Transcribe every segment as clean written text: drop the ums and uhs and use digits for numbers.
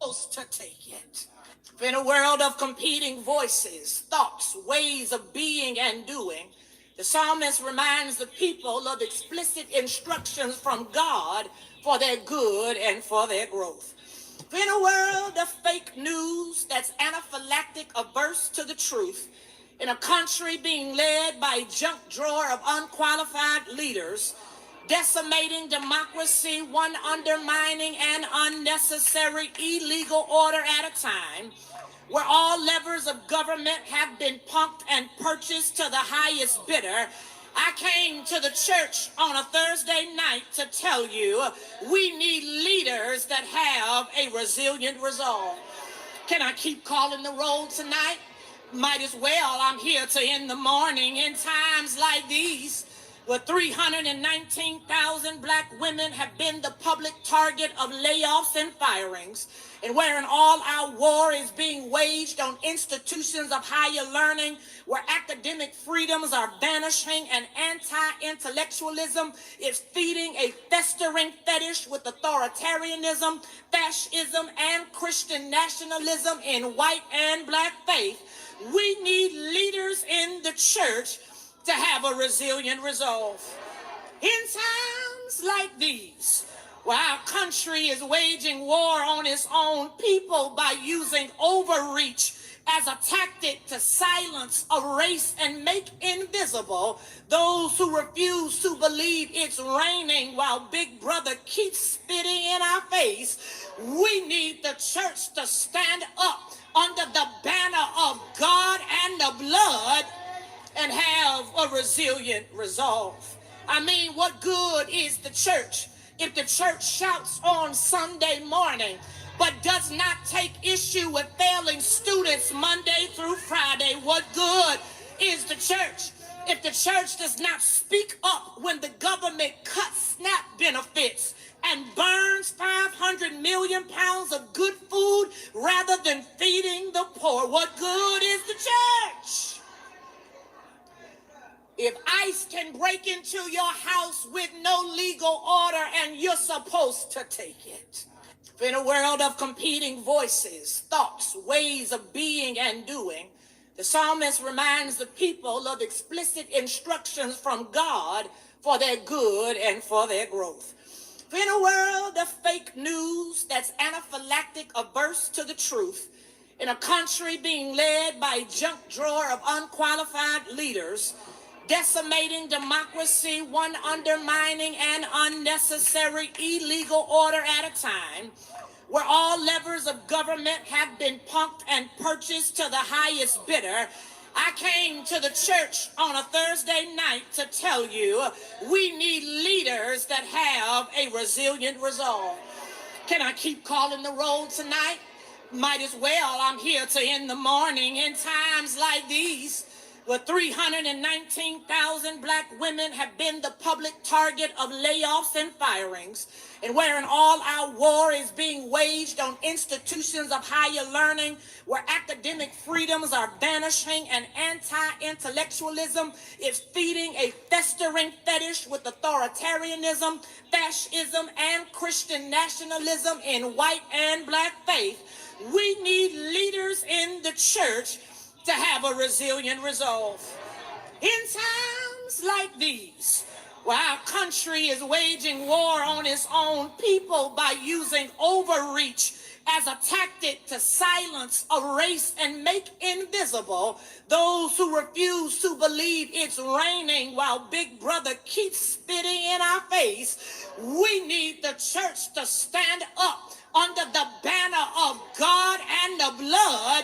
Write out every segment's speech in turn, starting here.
To take it. In a world of competing voices, thoughts, ways of being and doing, the psalmist reminds the people of explicit instructions from God for their good and for their growth. In a world of fake news that's anaphylactic averse to the truth, in a country being led by a junk drawer of unqualified leaders, decimating democracy, one undermining an unnecessary illegal order at a time, where all levers of government have been pumped and purchased to the highest bidder, I came to the church on a Thursday night to tell you we need leaders that have a resilient resolve. Can I keep calling the roll tonight? Might as well. I'm here to end the morning in times like these, where 319,000 black women have been the public target of layoffs and firings, and wherein all our war is being waged on institutions of higher learning, where academic freedoms are vanishing and anti-intellectualism is feeding a festering fetish with authoritarianism, fascism, and Christian nationalism in white and black faith. We need leaders in the church to have a resilient resolve. In times like these, where our country is waging war on its own people by using overreach as a tactic to silence, erase, and make invisible those who refuse to believe it's raining while Big Brother keeps spitting in our face, we need the church to stand up under the banner of God and the blood and have a resilient resolve. I mean, what good is the church if the church shouts on Sunday morning but does not take issue with failing students Monday through Friday? What good is the church if the church does not speak up when the government cuts SNAP benefits and burns 500 million pounds of good food rather than feeding the poor? What good is the church if ICE can break into your house with no legal order and you're supposed to take it? In a world of competing voices, thoughts, ways of being and doing, the psalmist reminds the people of explicit instructions from God for their good and for their growth. In a world of fake news that's anaphylactic averse to the truth, in a country being led by a junk drawer of unqualified leaders, decimating democracy, one undermining an unnecessary illegal order at a time, where all levers of government have been pumped and purchased to the highest bidder, I came to the church on a Thursday night to tell you we need leaders that have a resilient resolve. Can I keep calling the roll tonight? Might as well. I'm here to end the morning in times like these, where 319,000 black women have been the public target of layoffs and firings, and wherein all our war is being waged on institutions of higher learning, where academic freedoms are vanishing and anti-intellectualism is feeding a festering fetish with authoritarianism, fascism, and Christian nationalism in white and black faith. We need leaders in the church to have a resilient resolve. In times like these, where our country is waging war on its own people by using overreach as a tactic to silence, erase, and make invisible those who refuse to believe it's raining while Big Brother keeps spitting in our face, we need the church to stand up under the banner of God and the blood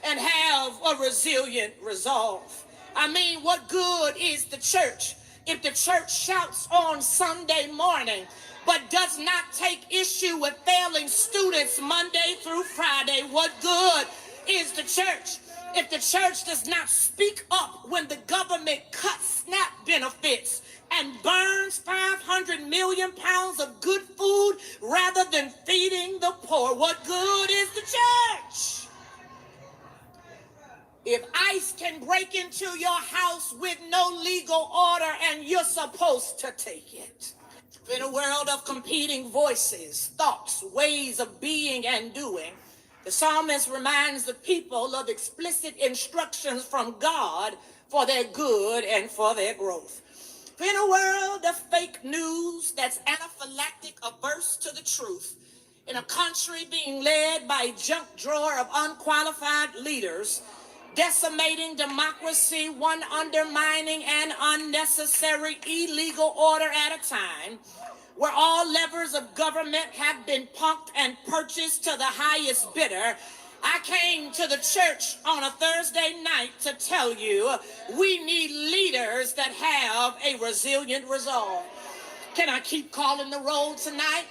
and have a resilient resolve. I mean, what good is the church if the church shouts on Sunday morning but does not take issue with failing students Monday through Friday? What good is the church if the church does not speak up when the government cuts SNAP benefits and burns 500 million pounds of good food rather than feeding the poor? What good is the church if ICE can break into your house with no legal order and you're supposed to take it? In a world of competing voices, thoughts, ways of being and doing, the psalmist reminds the people of explicit instructions from God for their good and for their growth. In a world of fake news that's anaphylactic averse to the truth, in a country being led by a junk drawer of unqualified leaders, decimating democracy, one undermining an unnecessary illegal order at a time, where all levers of government have been punked and purchased to the highest bidder, I came to the church on a Thursday night to tell you we need leaders that have a resilient resolve. Can I keep calling the roll tonight?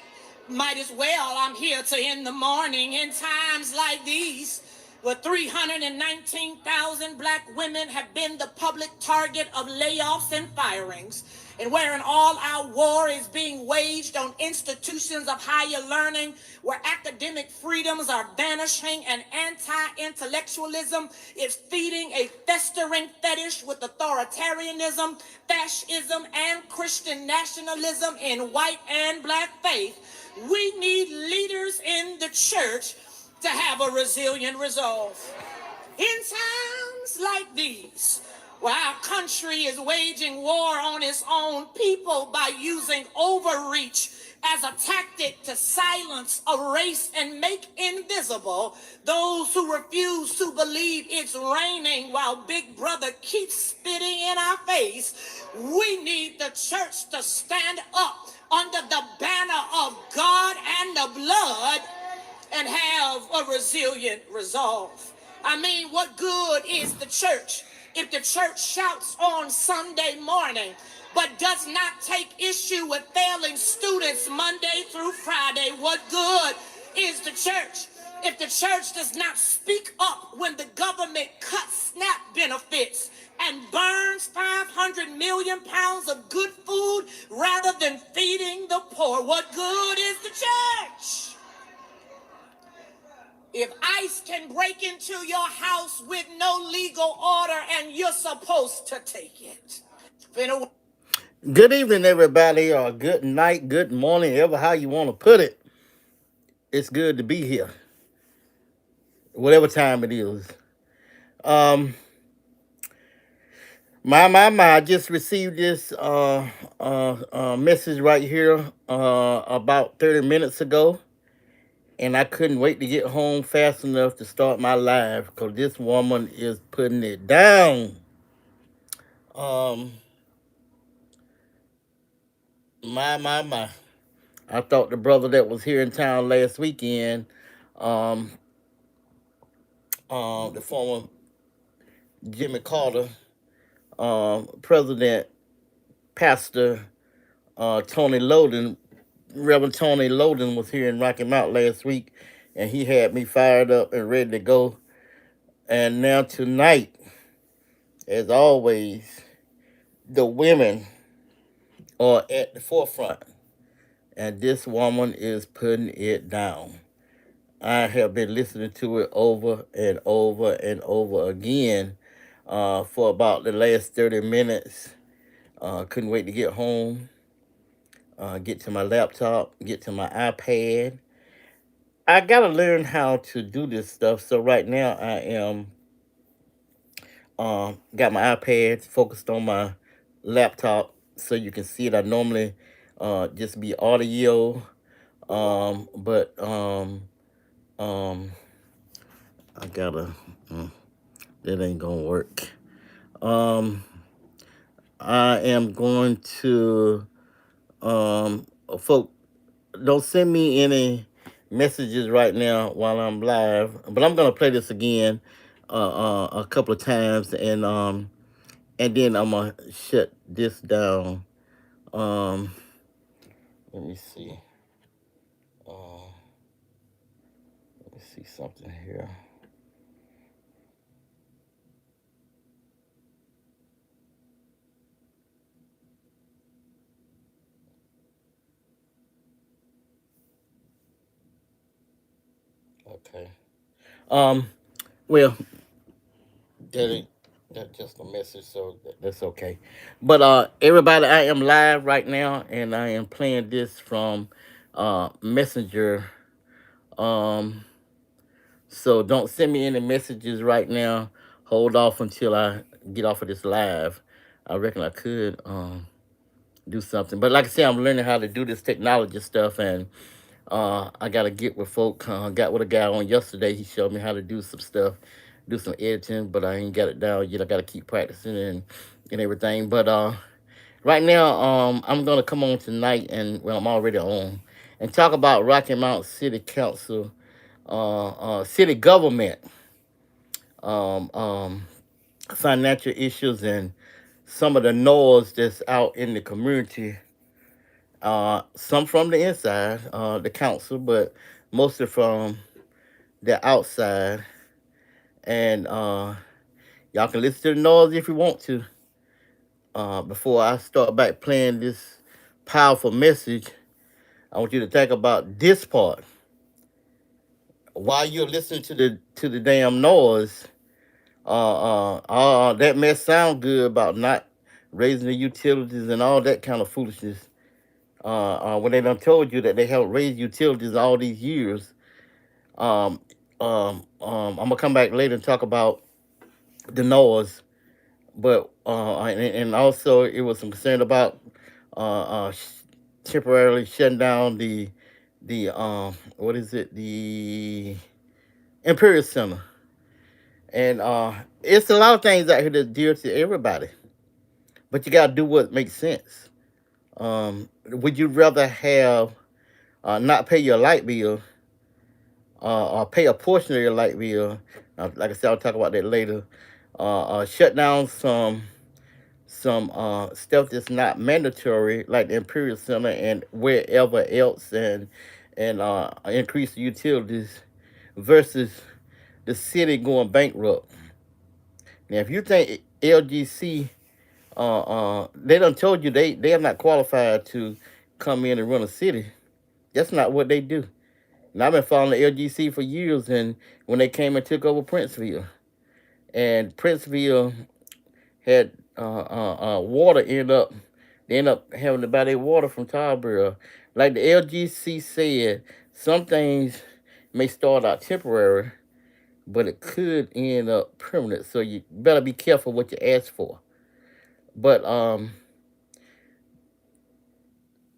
Might as well. I'm here to end the morning in times like these, where 319,000 black women have been the public target of layoffs and firings, and where an all-out war is being waged on institutions of higher learning, where academic freedoms are vanishing and anti-intellectualism is feeding a festering fetish with authoritarianism, fascism, and Christian nationalism in white and black faith. We need leaders in the church to have a resilient resolve. In times like these, where our country is waging war on its own people by using overreach as a tactic to silence, erase, and make invisible those who refuse to believe it's raining while Big Brother keeps spitting in our face, we need the church to stand up under the banner of God and the blood and have a resilient resolve. I mean, what good is the church if the church shouts on Sunday morning but does not take issue with failing students Monday through Friday? What good is the church if the church does not speak up when the government cuts SNAP benefits and burns 500 million pounds of good food rather than feeding the poor? What good is the church if ICE can break into your house with no legal order and you're supposed to take it? Good evening, everybody, or good night, good morning, ever how you want to put it. It's good to be here, whatever time it is. I just received this message right here about 30 minutes ago, and I couldn't wait to get home fast enough to start my live because this woman is putting it down. Um, my. I thought the brother that was here in town last weekend, um, the former Jimmy Carter, President, Pastor Tony Loden, Reverend Tony Loden was here in Rocky Mount last week, and he had me fired up and ready to go. And now tonight, as always, the women are at the forefront, and this woman is putting it down. I have been listening to it over and over and over again for about the last 30 minutes. Couldn't wait to get home, get to my laptop, get to my iPad. I got to learn how to do this stuff. So right now I am got my iPad focused on my laptop so you can see it. I normally just be audio, but um, I gotta. That ain't gonna work. Um, I am going to folk. Don't send me any messages right now while I'm live, but I'm gonna play this again a couple of times, and then I'm gonna shut this down. Um, let me see. Uh, let me see something here. Okay. Um, well, that ain't. That's just a message, so that's okay. But everybody, I am live right now, and I am playing this from Messenger. Um, so don't send me any messages right now. Hold off until I get off of this live. I reckon I could do something, but like I said, I'm learning how to do this technology stuff, and I gotta get with folk. Got with a guy on yesterday. He showed me how to do some stuff, do some editing, but I ain't got it down yet. I gotta keep practicing and everything. But right now, I'm gonna come on tonight, and well, I'm already on, and talk about Rocky Mount City Council, city government, um, um, financial issues, and some of the noise that's out in the community. Some from the inside, the council, but mostly from the outside. And y'all can listen to the noise if you want to. Before I start back playing this powerful message, I want you to think about this part. While you're listening to the damn noise, that may sound good about not raising the utilities and all that kind of foolishness. When they done told you that they haven't raised utilities all these years. Um, I'm gonna come back later and talk about the noise, but and also it was some concern about temporarily shutting down the what is it, the Imperial Center, and it's a lot of things out here that deal to everybody, but you gotta do what makes sense. Would you rather have not pay your light bill, or pay a portion of your light bill? Like I said, I'll talk about that later. Shut down some stuff that's not mandatory, like the Imperial Center and wherever else, and increase the utilities versus the city going bankrupt. Now, if you think LGC, they done told you they are not qualified to come in and run a city. That's not what they do. And I've been following the LGC for years, and when they came and took over Princeville, and Princeville had water end up they end up having to buy their water from Tarboro. Like the LGC said, some things may start out temporary, but it could end up permanent. So you better be careful what you ask for. But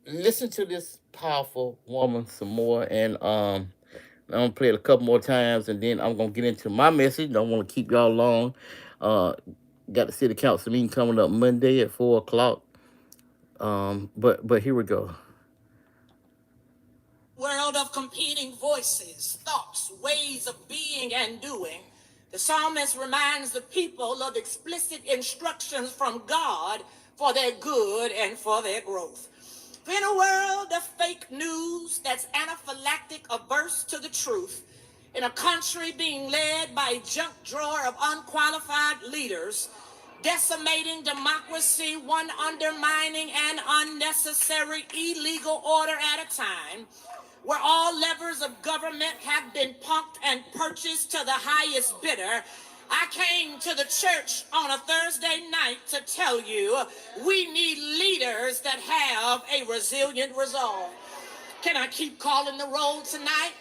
listen to this powerful woman some more, and I'm gonna play it a couple more times, and then I'm gonna get into my message. Don't want to keep y'all long. Uh, got the city council meeting coming up Monday at 4 o'clock. But here we go. World of competing voices, thoughts, ways of being and doing, the psalmist reminds the people of explicit instructions from God for their good and for their growth. In a world of fake news that's anaphylactic averse to the truth, in a country being led by a junk drawer of unqualified leaders, decimating democracy, one undermining an unnecessary illegal order at a time, where all levers of government have been pumped and purchased to the highest bidder, I came to the church on a Thursday night to tell you we need leaders that have a resilient resolve. Can I keep calling the roll tonight?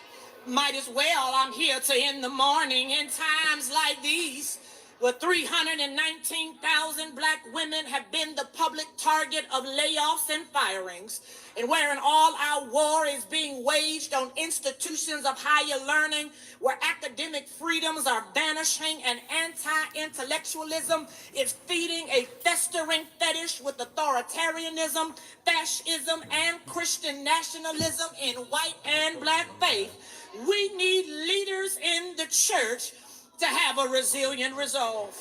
Might as well. I'm here to end the morning in times like these, where 319,000 black women have been the public target of layoffs and firings, and wherein all our war is being waged on institutions of higher learning, where academic freedoms are vanishing and anti-intellectualism is feeding a festering fetish with authoritarianism, fascism, and Christian nationalism in white and black faith. We need leaders in the church to have a resilient resolve.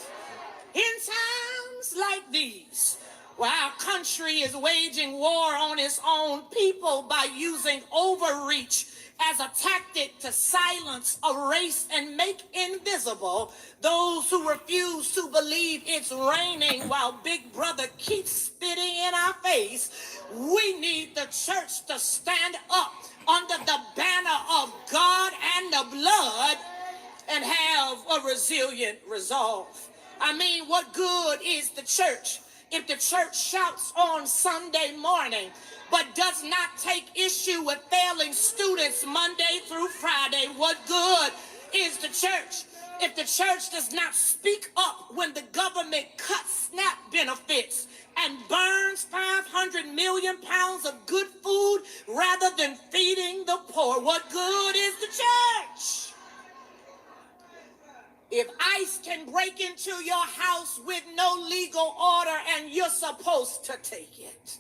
In times like these, where our country is waging war on its own people by using overreach as a tactic to silence, erase, and make invisible those who refuse to believe it's raining while Big Brother keeps spitting in our face, we need the church to stand up under the banner of God and the blood and have a resilient resolve. I mean, what good is the church if the church shouts on Sunday morning but does not take issue with failing students Monday through Friday? What good is the church if the church does not speak up when the government cuts SNAP benefits and burns 500 million pounds of good food rather than feeding the poor? What good is the church? If ICE can break into your house with no legal order and you're supposed to take it.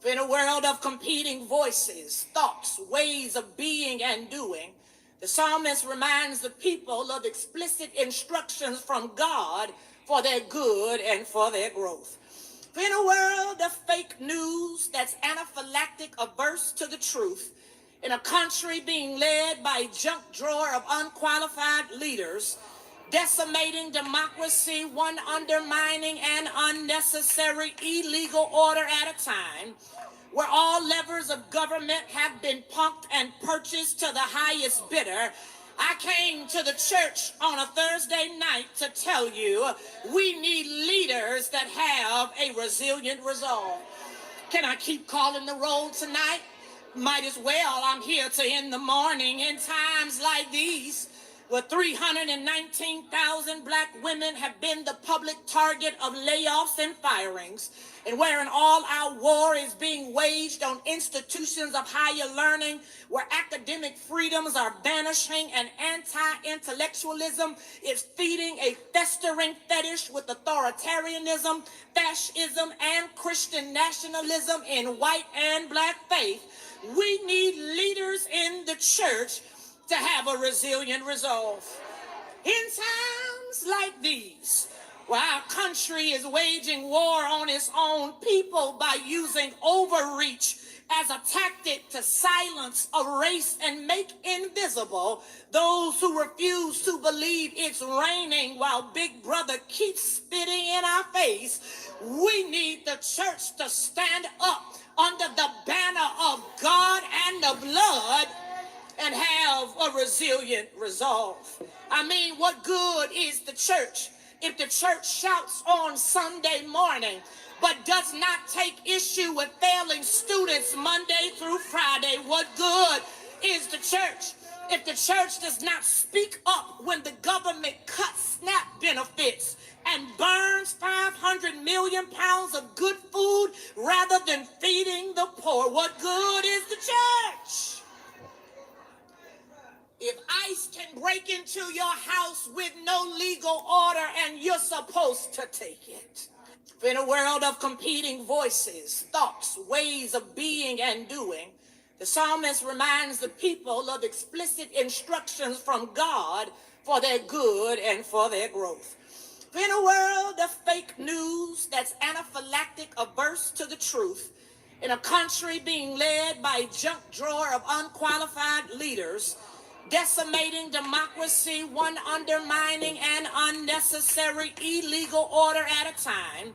In a world of competing voices, thoughts, ways of being and doing, the psalmist reminds the people of explicit instructions from God for their good and for their growth. In a world of fake news that's anaphylactic averse to the truth, in a country being led by a junk drawer of unqualified leaders, decimating democracy, one undermining an unnecessary illegal order at a time, where all levers of government have been pumped and purchased to the highest bidder, I came to the church on a Thursday night to tell you we need leaders that have a resilient resolve. Can I keep calling the roll tonight? Might as well. I'm here to end the morning in times like these, where 319,000 black women have been the public target of layoffs and firings, and wherein all our war is being waged on institutions of higher learning, where academic freedoms are vanishing and anti-intellectualism is feeding a festering fetish with authoritarianism, fascism, and Christian nationalism in white and black faith. We need leaders in the church to have a resilient resolve. In times like these, where our country is waging war on its own people by using overreach as a tactic to silence, erase, and make invisible those who refuse to believe it's raining while Big Brother keeps spitting in our face, we need the church to stand up under the banner of God and the blood and have a resilient resolve. I mean, what good is the church if the church shouts on Sunday morning but does not take issue with failing students Monday through Friday? What good is the church if the church does not speak up when the government cuts SNAP benefits and burns 500 million pounds of good food rather than feeding the poor? What good is the church? If ICE can break into your house with no legal order and you're supposed to take it. In a world of competing voices, thoughts, ways of being and doing, the psalmist reminds the people of explicit instructions from God for their good and for their growth. In a world of fake news that's anaphylactic averse to the truth, in a country being led by a junk drawer of unqualified leaders, decimating democracy, one undermining an unnecessary illegal order at a time,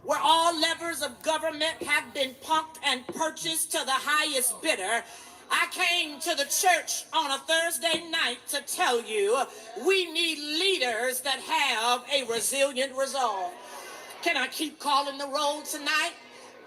where all levers of government have been pumped and purchased to the highest bidder, I came to the church on a Thursday night to tell you we need leaders that have a resilient resolve. Can I keep calling the roll tonight?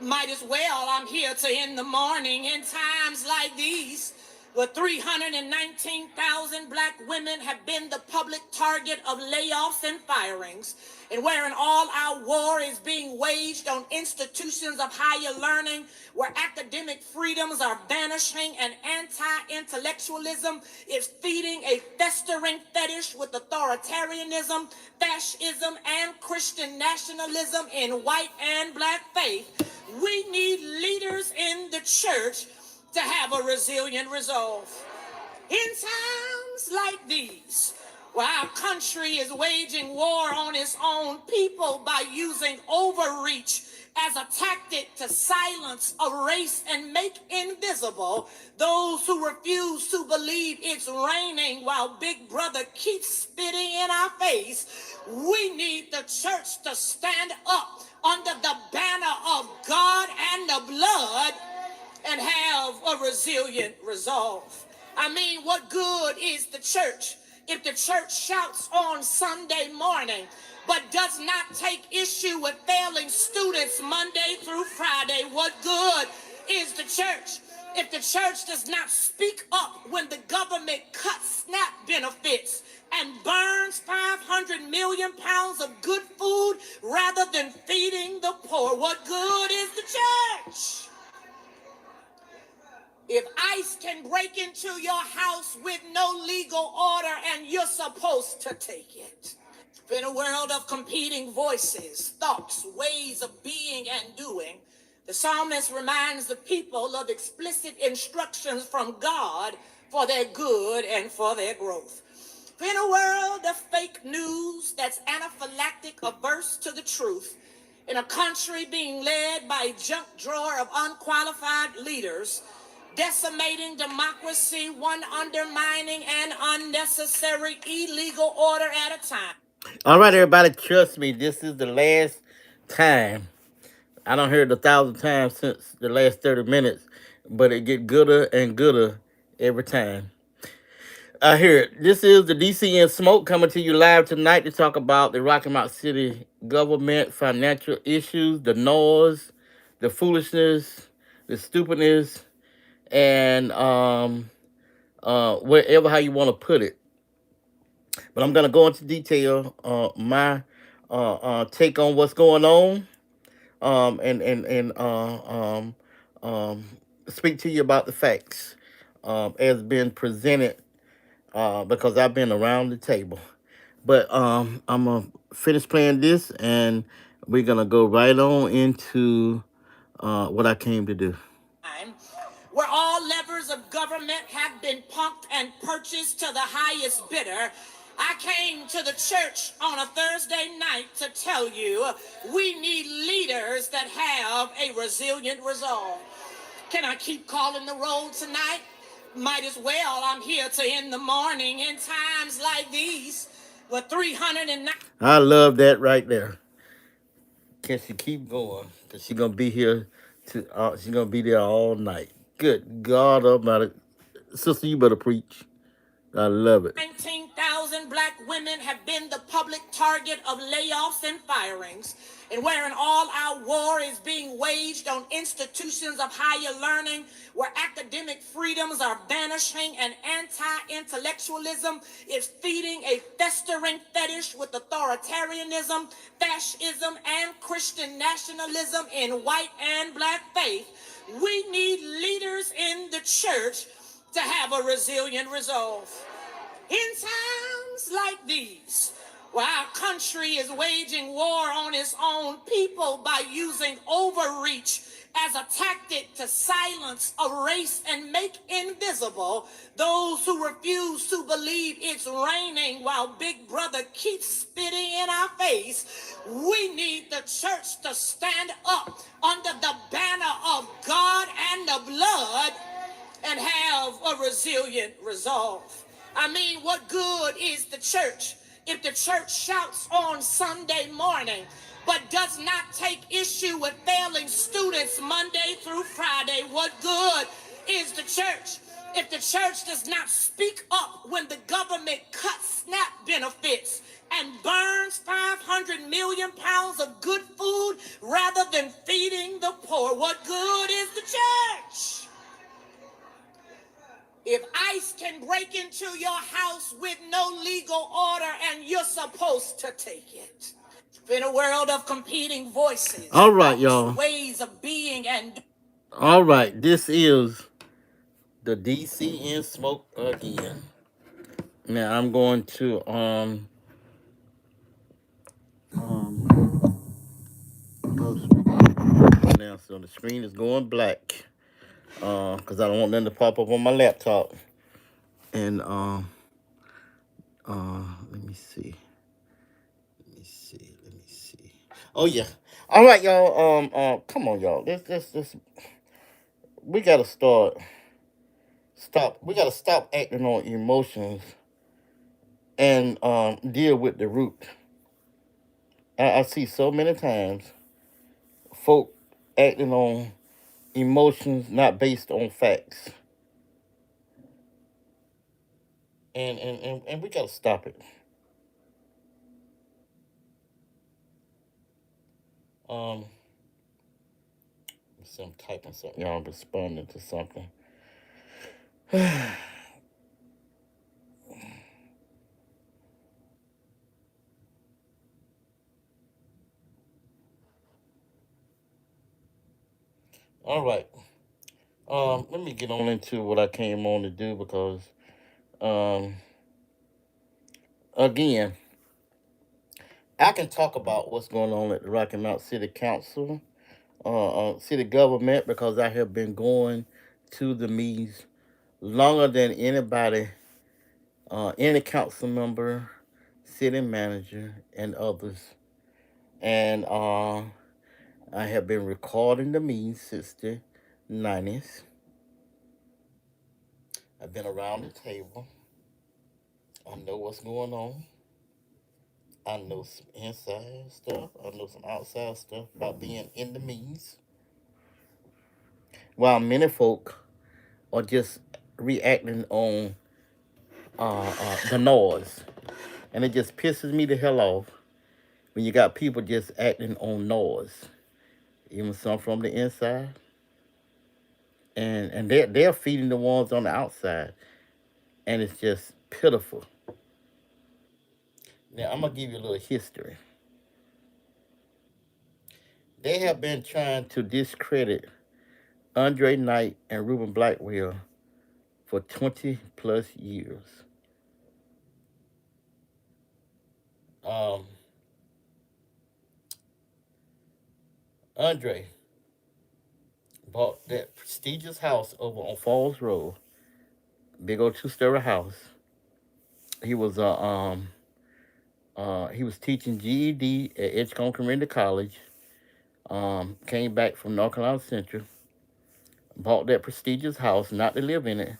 Might as well. I'm here to end the morning in times like these, where 319,000 black women have been the public target of layoffs and firings, and wherein all our war is being waged on institutions of higher learning, where academic freedoms are vanishing and anti-intellectualism is feeding a festering fetish with authoritarianism, fascism, and Christian nationalism in white and black faith. We need leaders in the church to have a resilient resolve. In times like these, where our country is waging war on its own people by using overreach as a tactic to silence, erase, and make invisible those who refuse to believe it's raining while Big Brother keeps spitting in our face, we need the church to stand up under the banner of God and the blood and have a resilient resolve. I mean, what good is the church if the church shouts on Sunday morning but does not take issue with failing students Monday through Friday. What good is the church if the church does not speak up when the government cuts SNAP benefits and burns 500 million pounds of good food rather than feeding the poor? What good is the church if ICE can break into your house with no legal order and you're supposed to take it? In a world of competing voices, thoughts, ways of being and doing, the psalmist reminds the people of explicit instructions from God for their good and for their growth. In a world of fake news that's anaphylactic averse to the truth, in a country being led by a junk drawer of unqualified leaders, decimating democracy, one undermining an unnecessary illegal order at a time. All right, everybody, trust me, this is the last time. I done heard it 1,000 times since the last 30 minutes, but it get gooder and gooder every time. I hear it. This is the DCN Smoke coming to you live tonight to talk about the Rocky Mount City government financial issues, the noise, the foolishness, the stupidness, and wherever how you want to put it. But I'm gonna go into detail my take on what's going on, and speak to you about the facts as been presented because I've been around the table. But I'm gonna finish playing this, and we're gonna go right on into what I came to do. Where all levers of government have been pumped and purchased to the highest bidder, I came to the church on a Thursday night to tell you we need leaders that have a resilient resolve. Can I keep calling the roll tonight? Might as well. I'm here to end the morning in times like these with 309. I love that right there. Can she keep going? Cause she's gonna be here to. She's gonna be there all night. Good God Almighty, sister, you better preach. I love it. 19,000 black women have been the public target of layoffs and firings. And wherein all our war is being waged on institutions of higher learning, where academic freedoms are vanishing and anti-intellectualism is feeding a festering fetish with authoritarianism, fascism, and Christian nationalism in white and black faith, we need leaders in the church to have a resilient resolve. In times like these, where our country is waging war on its own people by using overreach as a tactic to silence, erase, and make invisible those who refuse to believe it's raining while Big Brother keeps spitting in our face, we need the church to stand up under the banner of God and the blood and have a resilient resolve. I mean, what good is the church if the church shouts on Sunday morning but does not take issue with failing students Monday through Friday? What good is the church if the church does not speak up when the government cuts SNAP benefits and burns 500 million pounds of good food rather than feeding the poor? What good is the church if ICE can break into your house with no legal order and you're supposed to take it? In a world of competing voices, All right, y'all. ways of being and All right, this is the DCN Smoke again. Now I'm going to now so the screen is going black because I don't want nothing to pop up on my laptop. And let me see. Let me see. Oh yeah. All right, y'all. Come on, y'all. Let's we gotta stop. We gotta stop acting on emotions and deal with the root. I see so many times folk acting on emotions not based on facts, and we gotta stop it. Um, so I'm typing something. Y'all responding to something. All right. Let me get on into what I came on to do because, um, again, I can talk about what's going on at the Rocky Mount City Council, city government, because I have been going to the meetings longer than anybody, any council member, city manager, and others. And I have been recording the meetings since the 90s. I've been around the table. I know what's going on. I know some inside stuff. I know some outside stuff about being in the meetings. While many folk are just reacting on the noise. And it just pisses me the hell off when you got people just acting on noise. Even some from the inside. And they're feeding the ones on the outside. And it's just pitiful. Now, I'm going to give you a little history. They have been trying to discredit Andre Knight and Ruben Blackwell for 20 plus years. Um, Andre bought that prestigious house over on Falls Road, big old two-story house. He was he was teaching GED at Edgecombe Community College. Came back from North Carolina Central, bought that prestigious house, not to live in it,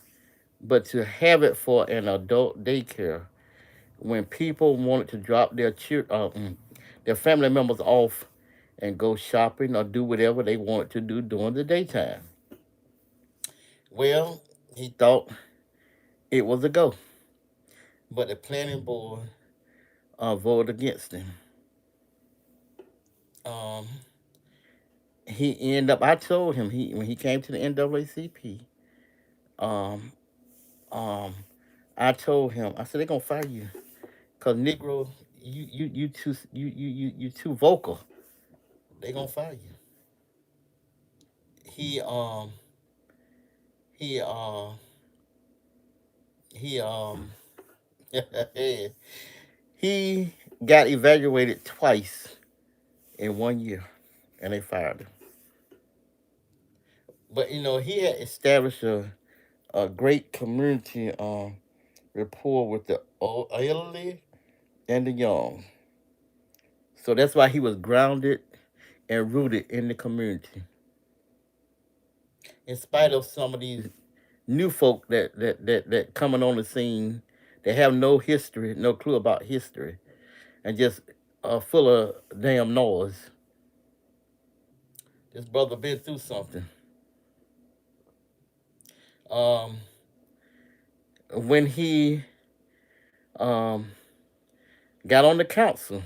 but to have it for an adult daycare. When people wanted to drop their family members off and go shopping or do whatever they wanted to do during the daytime. Well, he thought it was a go, but the planning board voted against him. Um, he ended up. I told him when he came to the NAACP. Um, um, I told him. I said they're gonna fire you because Negro, you too vocal. They gonna fire you. He um he he he got evaluated twice in 1 year, and they fired him. But he had established a great community rapport with the elderly and the young. So that's why he was grounded and rooted in the community. In spite of some of these new folk that coming on the scene, they have no history, no clue about history, and just full of damn noise. This brother been through something. Um, when he um, got on the council,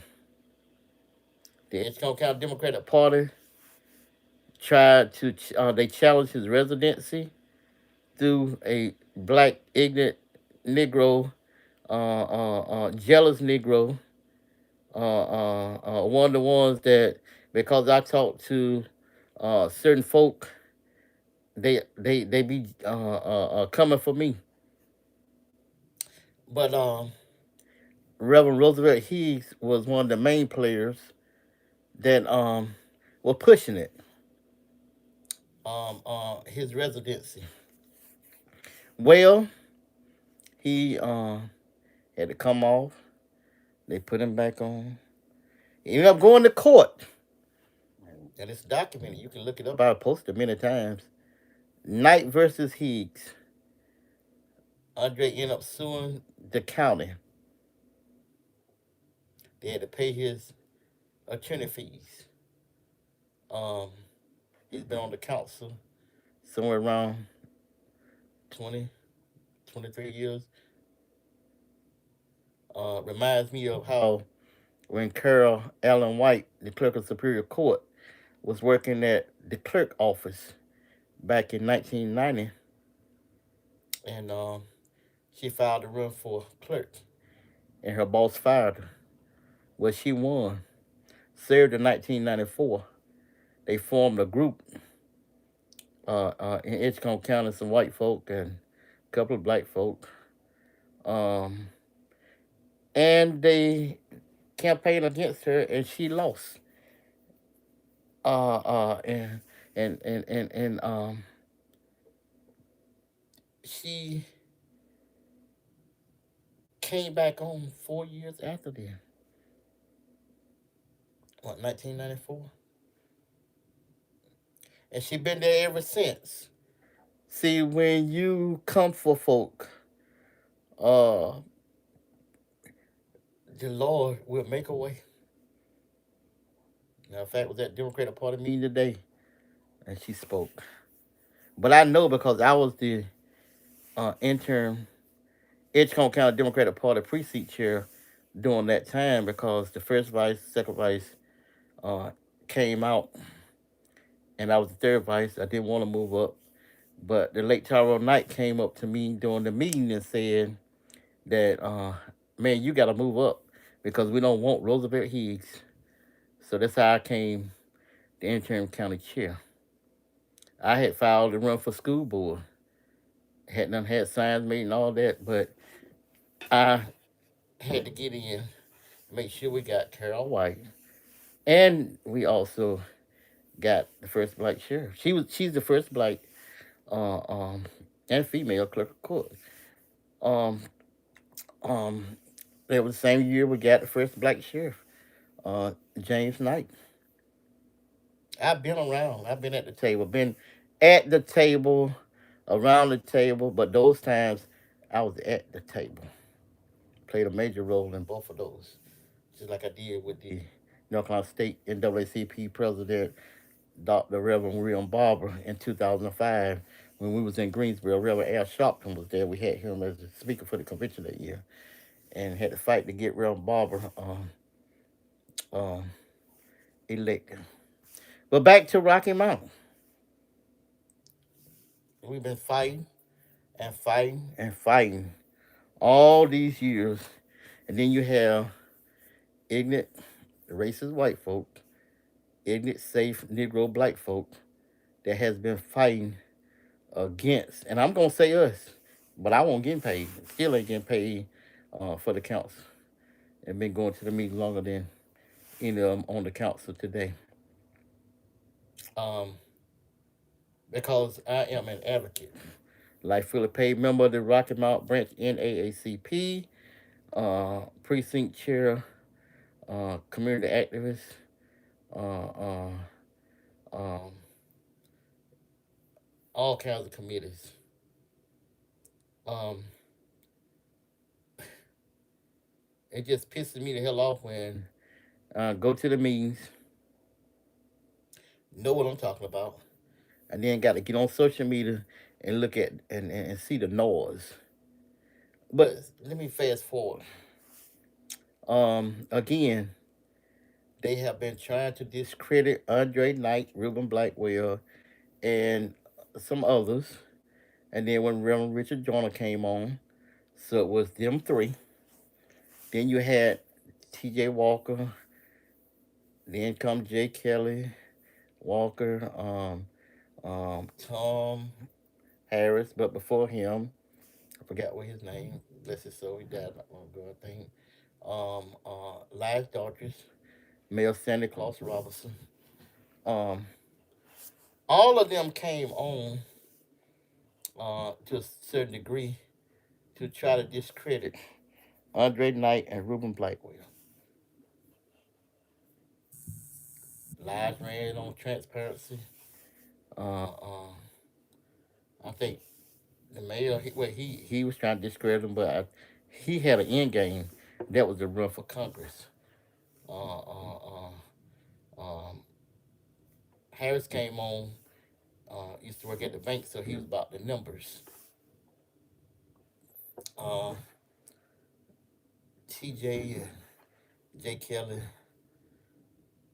the Edgecombe County Democratic Party tried to they challenged his residency through a black ignorant Negro, jealous Negro, one of the ones that because I talked to certain folk, they be coming for me. But Reverend Roosevelt Higgs was one of the main players that were pushing it. His residency. Well, he had to come off. They put him back on. He ended up going to court. And it's documented. You can look it up. I posted many times. Knight versus Higgs. Andre ended up suing the county. They had to pay his attorney fees. Um, he's been on the council somewhere around 20, 23 years. Reminds me of how when Carol Allen White, the clerk of Superior Court, was working at the clerk office back in 1990, and she filed to run for clerk, and her boss fired her. Well, she won. Served in 1994. They formed a group in Edgecombe County, some white folk and a couple of black folk, um, and they campaigned against her, and she lost. And she came back on 4 years after then. What, 1994? And she been there ever since. See, when you come for folk, uh, the Lord will make a way. Now, in fact, was that Democratic Party meeting today, and she spoke. But I know because I was the interim Edgecombe County Democratic Party precinct chair during that time because the first vice, second vice uh, came out, and I was the third vice. I didn't want to move up, but the late Tyrone Knight came up to me during the meeting and said that, man, you got to move up because we don't want Roosevelt Higgs. So that's how I came the interim county chair. I had filed to run for school board, had signs made and all that, but I had to get in, make sure we got Carol White, and we also got the first black sheriff. She's the first black uh, um, and female clerk of court. Um, um, that was the same year we got the first black sheriff, James Knight. I've been around. I've been at the table. Been at the table, around the table, but those times I was at the table. Played a major role in both of those, just like I did with the North Carolina State NAACP president, Dr. Reverend William Barber, in 2005 when we was in Greensboro. Reverend Al Sharpton was there. We had him as the speaker for the convention that year, and had to fight to get Reverend Barber um, elected. But back to Rocky Mountain. We've been fighting and fighting and fighting all these years. And then you have ignorant, racist white folk, ignorant, safe Negro black folk that has been fighting against, and I'm going to say us, but I won't get paid. Still ain't getting paid for the council. And been going to the meeting longer than any of them on the council today. Um, because I am an advocate. Like fully paid member of the Rocky Mount Branch NAACP, precinct chair, community activist, uh, uh, um, all kinds of committees. Um, it just pisses me the hell off when go to the meetings, know what I'm talking about, and then got to get on social media and look at and see the noise. But let me fast forward. Again, they have been trying to discredit Andre Knight, Reuben Blackwell, and some others. And then when Reverend Richard Joyner came on, so it was them three. Then you had T.J. Walker. Then come J. Kelly Walker, Tom Harris. But before him, I forgot what his name. Bless his soul, he died not long ago, I think. Lige Daughtry, Mayor Santa Claus Robinson. Um, all of them came on to a certain degree to try to discredit Andre Knight and Reuben Blackwell. Lige ran on transparency. Uh, uh, I think the mayor, he was trying to discredit him, but he had an end game. That was to run for Congress. Uh, uh, um, Harris came on, used to work at the bank, so he was about the numbers. Uh, TJ, J. Kelly,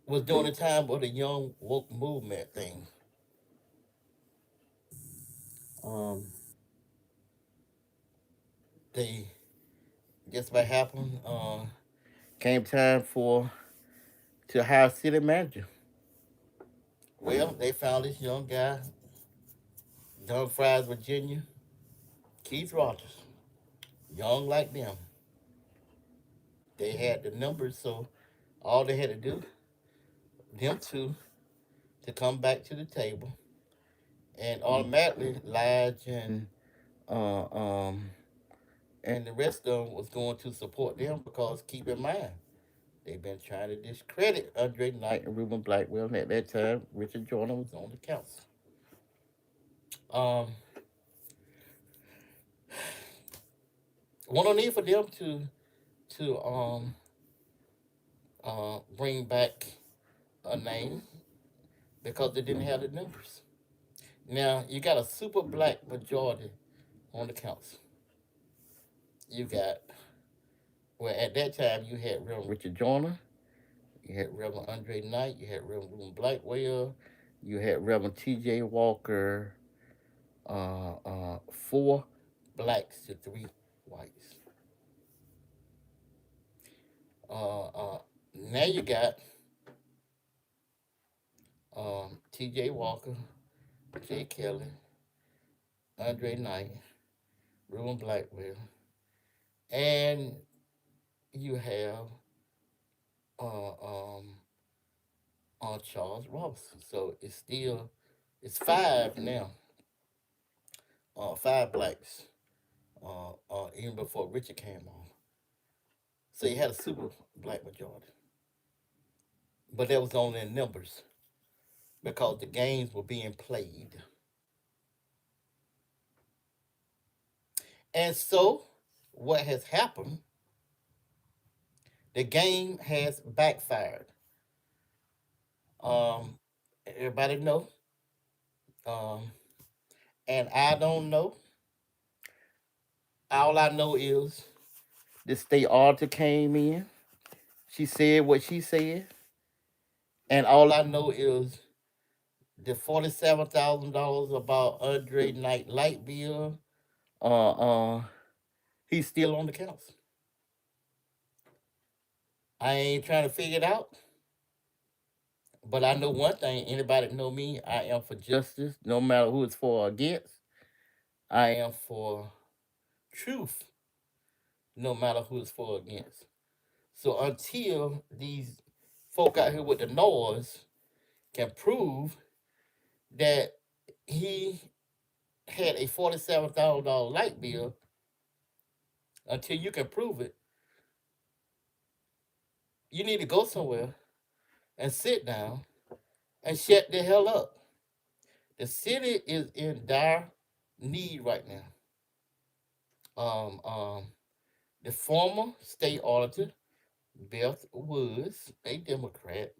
was during the time of the young woke movement thing. Um, they just what happened. Came time for to hire a city manager. Well, they found this young guy, Dumfries, Virginia, Keith Rogers, young like them. They had the numbers, so all they had to do, them two, to come back to the table, and automatically Lige uh, um, and the rest of them was going to support them because keep in mind they've been trying to discredit Andre Knight and Ruben Blackwell, and at that time Richard Jordan was on the council. Um, One no need for them to bring back a name because they didn't have the numbers. Now you got a super black majority on the council. You got well at that time you had Reverend Richard Joyner, you had Reverend Andre Knight, you had Reverend Ruben Blackwell, you had Reverend T.J. Walker, four blacks to three whites. Now you got T.J. Walker, Jay Kelly, Andre Knight, Ruben Blackwell, and you have uh, um, Charles Robinson. So it's five now, five blacks, even before Richard came on. So you had a super black majority, but that was only in numbers because the games were being played, and so what has happened? The game has backfired. Um, Everybody know, um, and I don't know. All I know is the state auditor came in. She said what she said, and all I know is the $47,000 about Andre Knight light bill. Uh, uh, he's still on the council. I ain't trying to figure it out, but I know one thing. Anybody know me? I am for justice, no matter who it's for or against. I am for truth, no matter who it's for or against. So until these folk out here with the noise can prove that he had a $47,000 light bill, until you can prove it, you need to go somewhere and sit down and shut the hell up. The city is in dire need right now. Um, um, the former state auditor, Beth Woods, a Democrat,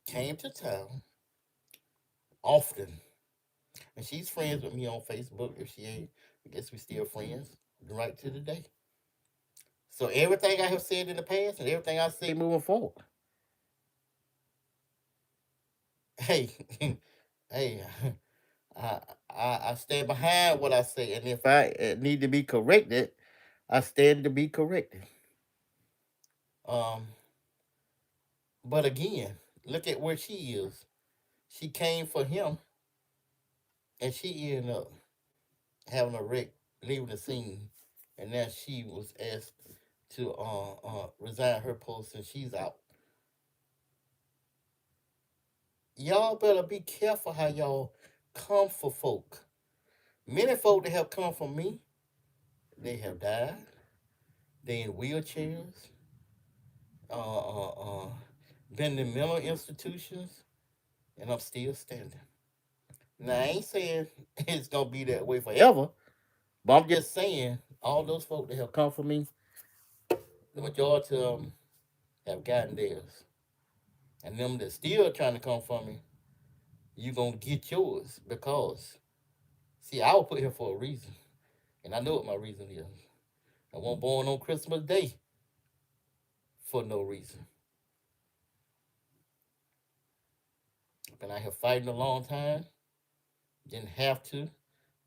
came to town often. And she's friends with me on Facebook. If she ain't, I guess we still friends right to the day. So everything I have said in the past and everything I say moving forward, hey, hey, I, I stand behind what I say, and if I need to be corrected, I stand to be corrected. Um, but again, look at where she is. She came for him, and she ended up having a wreck, leaving the scene, and now she was asked to resign her post, and she's out. Y'all better be careful how y'all come for folk. Many folk that have come from me, they have died. They in wheelchairs. Uh, uh, uh, been in mental institutions, and I'm still standing. Now I ain't saying it's gonna be that way forever, but I'm just saying all those folk that have come for me, the majority of them have gotten theirs, and them that still trying to come for me, you gonna get yours because see, I was put here for a reason, and I know what my reason is. I wasn't born on Christmas Day for no reason. Been out here fighting a long time. Didn't have to,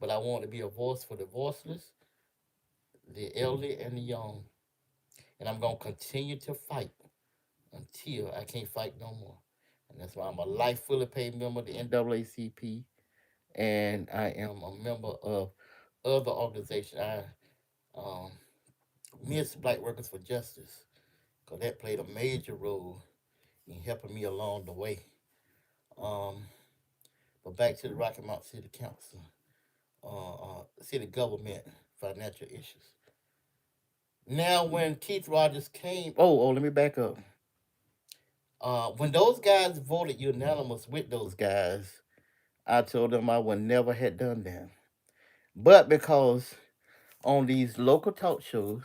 but I want to be a voice for the voiceless, the elderly, and the young. And I'm going to continue to fight until I can't fight no more. And that's why I'm a life fully paid member of the NAACP, and I am a member of other organizations. I Miss Black Workers for Justice, because that played a major role in helping me along the way. Um, but back to the Rocky Mount City Council, city government financial issues. Now, when Keith Rogers came, let me back up. When those guys voted unanimous with those guys, I told them I would never had done that. But because on these local talk shows,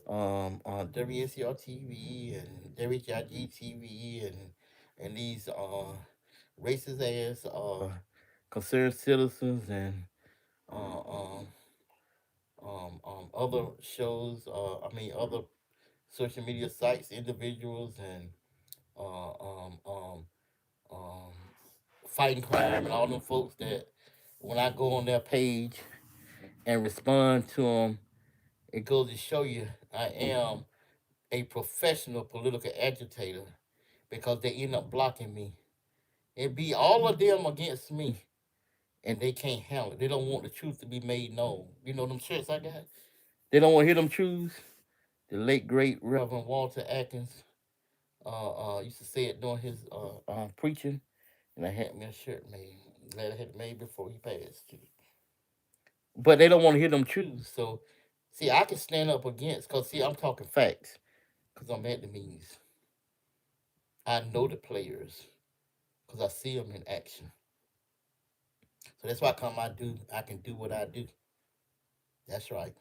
on WSCR TV and WHIG TV and these racist ass concerned citizens and uh, um, other shows, other social media sites, individuals, and uh, um, um, um, fighting crime, and all them folks that when I go on their page and respond to them, it goes to show you I am a professional political agitator because they end up blocking me. It be all of them against me, and they can't handle it. They don't want the truth to be made known. You know them shirts I got? They don't want to hear them truths. The late great Reverend Walter Atkins used to say it during his preaching, and I had me a shirt made. Glad I had it made before he passed. But they don't want to hear them truths. So, see, I can stand up against, because, see, I'm talking facts, because I'm at the meetings. I know the players, because I see them in action. So that's why I can do what I do. That's right.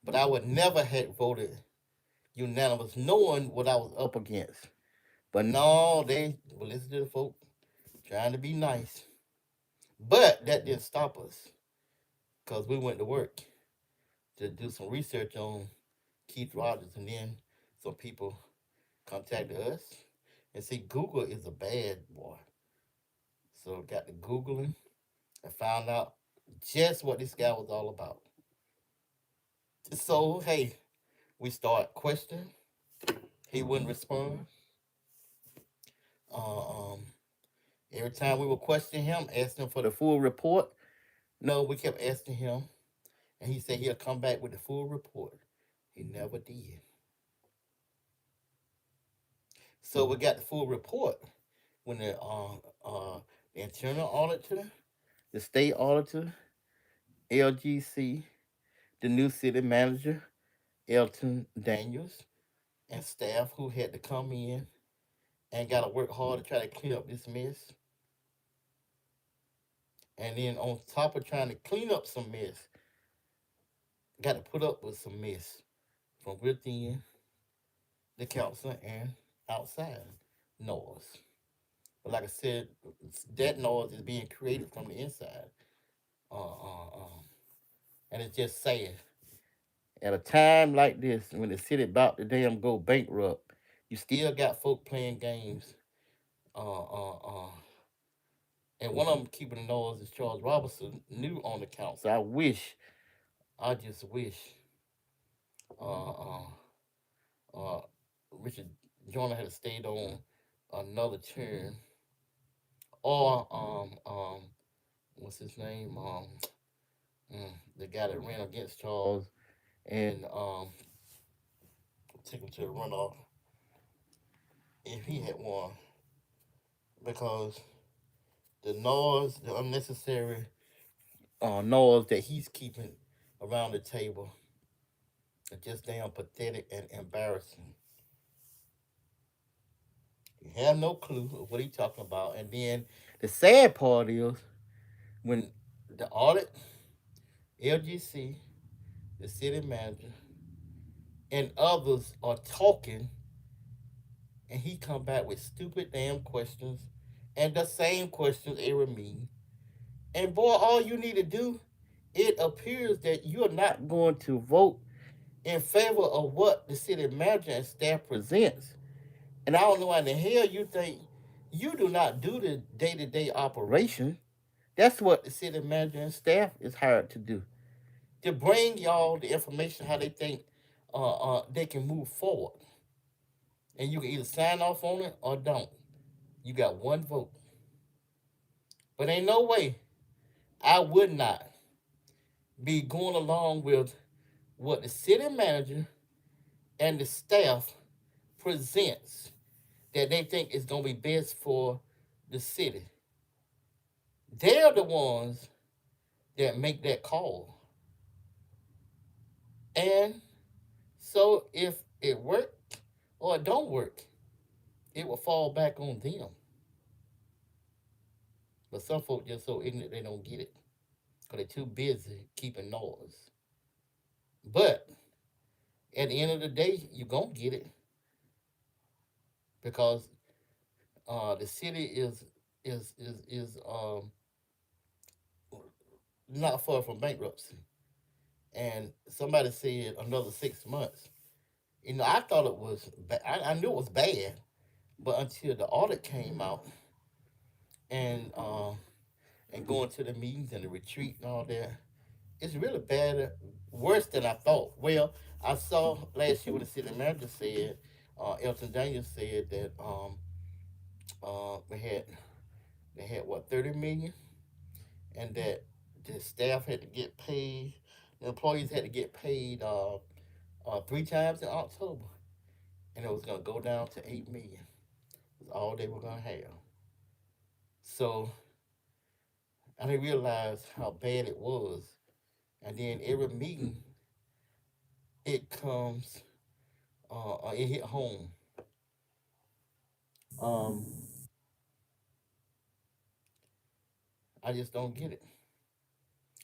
But I would never have voted unanimous knowing what I was up against. But no, they will listen to the folk trying to be nice. But that didn't stop us, because we went to work to do some research on Keith Rogers, and then some people contacted us. And see, Google is a bad boy. So got to Googling and found out just what this guy was all about. So hey, we start questioning. He wouldn't respond. Uh, um, every time we would question him, asking for the full report. No, we kept asking him, and he said he'll come back with the full report. He never did. So we got the full report when the internal auditor, the state auditor, LGC, the new city manager, Elton Daniels, and staff who had to come in and got to work hard to try to clean up this mess. And then on top of trying to clean up some mess, got to put up with some mess from within the council and outside noise. But like I said, that noise is being created from the inside. Uh, uh, um, and it's just sad. At a time like this, when the city about to damn go bankrupt, you still got folk playing games. Uh, uh, uh, and one of them keeping the noise is Charles Robinson, new on the council. I just wish, uh, uh, uh, Richard Joyner had stayed on another term, or what's his name? The guy that ran against Charles and take him to the runoff if he had won, because the unnecessary noise that he's keeping around the table are just damn pathetic and embarrassing. You have no clue of what he's talking about, and then the sad part is when the audit, LGC, the city manager, and others are talking, and he come back with stupid damn questions and the same questions every meeting. And boy, all you need to do, it appears that you're not going to vote in favor of what the city manager and staff presents. And I don't know why in the hell you think you do not do the day-to-day operation. That's what the city manager and staff is hired to do. To bring y'all the information how they think they can move forward. And you can either sign off on it or don't. You got one vote. But ain't no way I would not be going along with what the city manager and the staff presents that they think is going to be best for the city. They're the ones that make that call. And so if it worked or it don't work, it will fall back on them. But some folk just so ignorant they don't get it because they're too busy keeping noise. But at the end of the day, you're going to get it because the city is not far from bankruptcy. And somebody said another 6 months. I thought it was I knew it was bad, but until the audit came out and going to the meetings and the retreat and all that, it's really bad, worse than I thought. Well, I saw last year when the city manager said, Elton Daniels said that they had what 30 million, and that the staff had to get paid, the employees had to get paid 3 times in October, and it was gonna go down to 8 million. Was all they were gonna have. So I didn't realize how bad it was. And then every meeting, it comes, it hit home. Um, I just don't get it.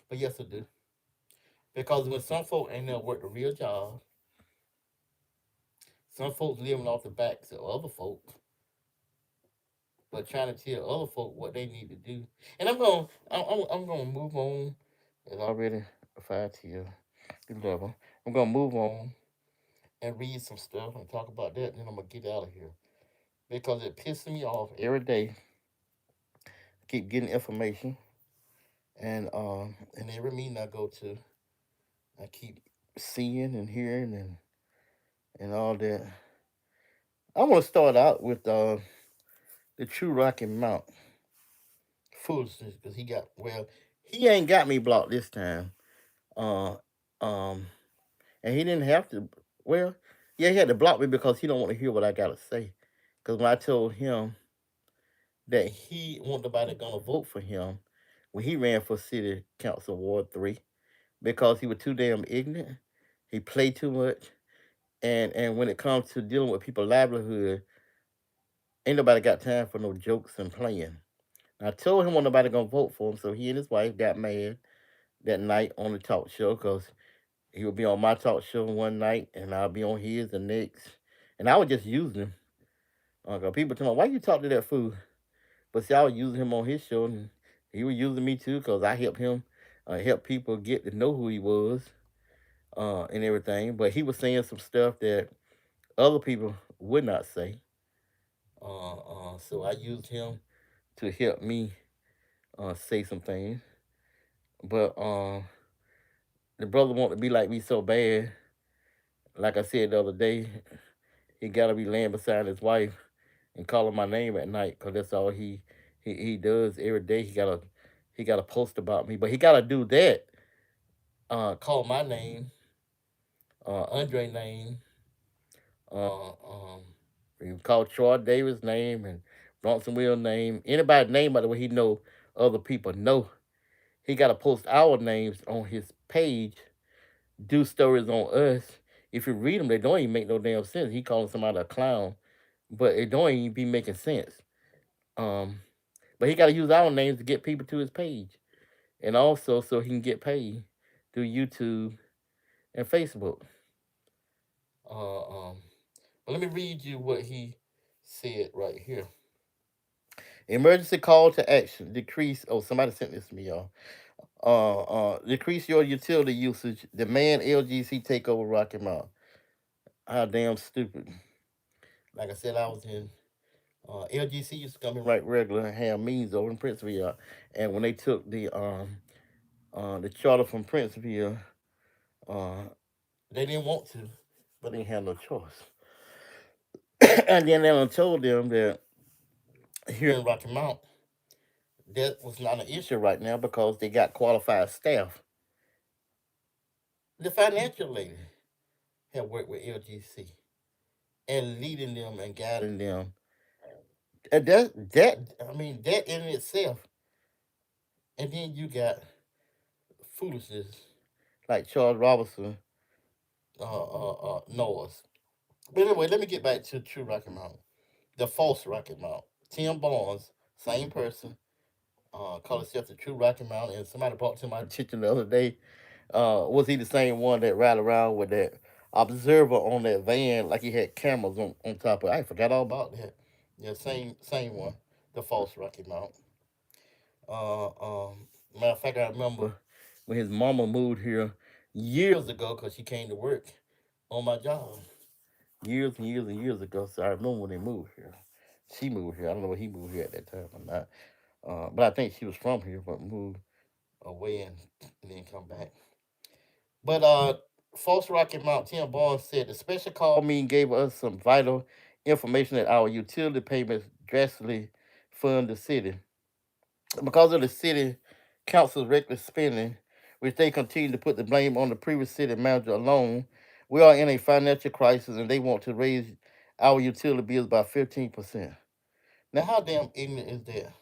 But yes, I do. Because when some folk ain't never worked a real job, some folks living off the backs of other folk, but trying to tell other folk what they need to do. And I'm gonna move on. It's already 5 to 11. I'm gonna move on and read some stuff and talk about that, and then I'm gonna get out of here because it pisses me off every day. I keep getting information, and every meeting I go to, I keep seeing and hearing and all that. I want to start out with the True Rocky Mount foolishness because he ain't got me blocked this time. Uh, um, and he didn't have to. Well, yeah, he had to block me because he don't want to hear what I gotta say. Because when I told him that he want nobody gonna vote for him when he ran for city council Ward 3 because he was too damn ignorant, he played too much, and when it comes to dealing with people's livelihood, ain't nobody got time for no jokes and playing. I told him wasn't nobody gonna vote for him, so he and his wife got mad that night on the talk show because he would be on my talk show one night and I'll be on his the next, and I was just using him. Cause people tell me, why you talk to that fool? But see, I was using him on his show, and he was using me too, cause I helped him, help people get to know who he was, and everything. But he was saying some stuff that other people would not say. So I used him to help me say some things. But the brother wanted to be like me so bad. Like I said the other day, he got to be laying beside his wife and calling my name at night, cause that's all he does every day. He got to post about me, but he got to do that. Call my name, Andre name, you call Troy Davis name and Bronson Will name, anybody name by the way he know other people know. He got to post our names on his page, do stories on us. If you read them, they don't even make no damn sense. He calling somebody a clown, but it don't even be making sense. Um, but he got to use our names to get people to his page, and also so he can get paid through YouTube and Facebook. Uh, um, but let me read you what he said right here. Emergency call to action: decrease. Oh, somebody sent this to me, y'all. Decrease your utility usage. Demand LGC take over Rocky Mount. How damn stupid. Like I said, I was in LGC used to come in right regular and have meetings over in Princeville, and when they took the charter from Princeville, uh, they didn't want to, but they didn't have no choice. And then they told them that here in Rocky Mount, that was not an issue right now because they got qualified staff. The financial lady had worked with LGC and leading them and guiding them. And that in itself. And then you got foolishness like Charles Robinson knows. But anyway, let me get back to True Rocky Mountain, the false Rocky Mountain. Tim Barnes, same person, called himself the True Rocky Mountain, and somebody brought to my attention the other day. Was he the same one that ride around with that observer on that van, like he had cameras on top of it? I forgot all about that. Yeah, same one, the false Rocky Mountain. Uh, um, Matter of fact, I remember when his mama moved here years ago because she came to work on my job. Years and years and years ago. So I remember when they moved here. She moved here. I don't know if he moved here at that time or not. But I think she was from here, but moved away and then come back. But False Rocky Mount Tim Barnes said the special call meeting gave us some vital information that our utility payments drastically fund the city. Because of the city council's reckless spending, which they continue to put the blame on the previous city manager alone, we are in a financial crisis and they want to raise our utility bills by 15%. Now, how damn ignorant is that?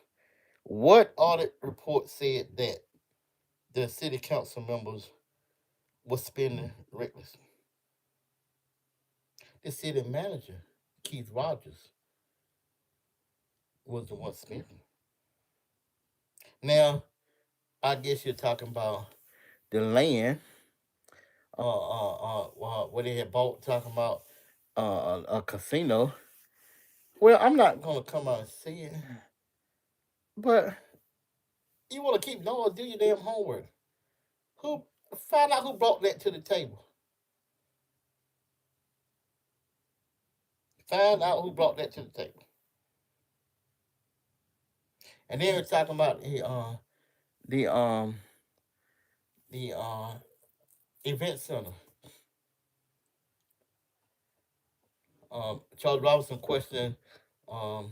What audit report said that the city council members were spending recklessly? The city manager, Keith Rogers, was the one spending. Now, I guess you're talking about the land what they had bought, talking about a casino. Well, I'm not gonna come out and say it, but you want to keep knowing, do your damn homework. Who Find out who brought that to the table. Find out who brought that to the table. And then we're talking about the the event center. Charles Robinson questioned um,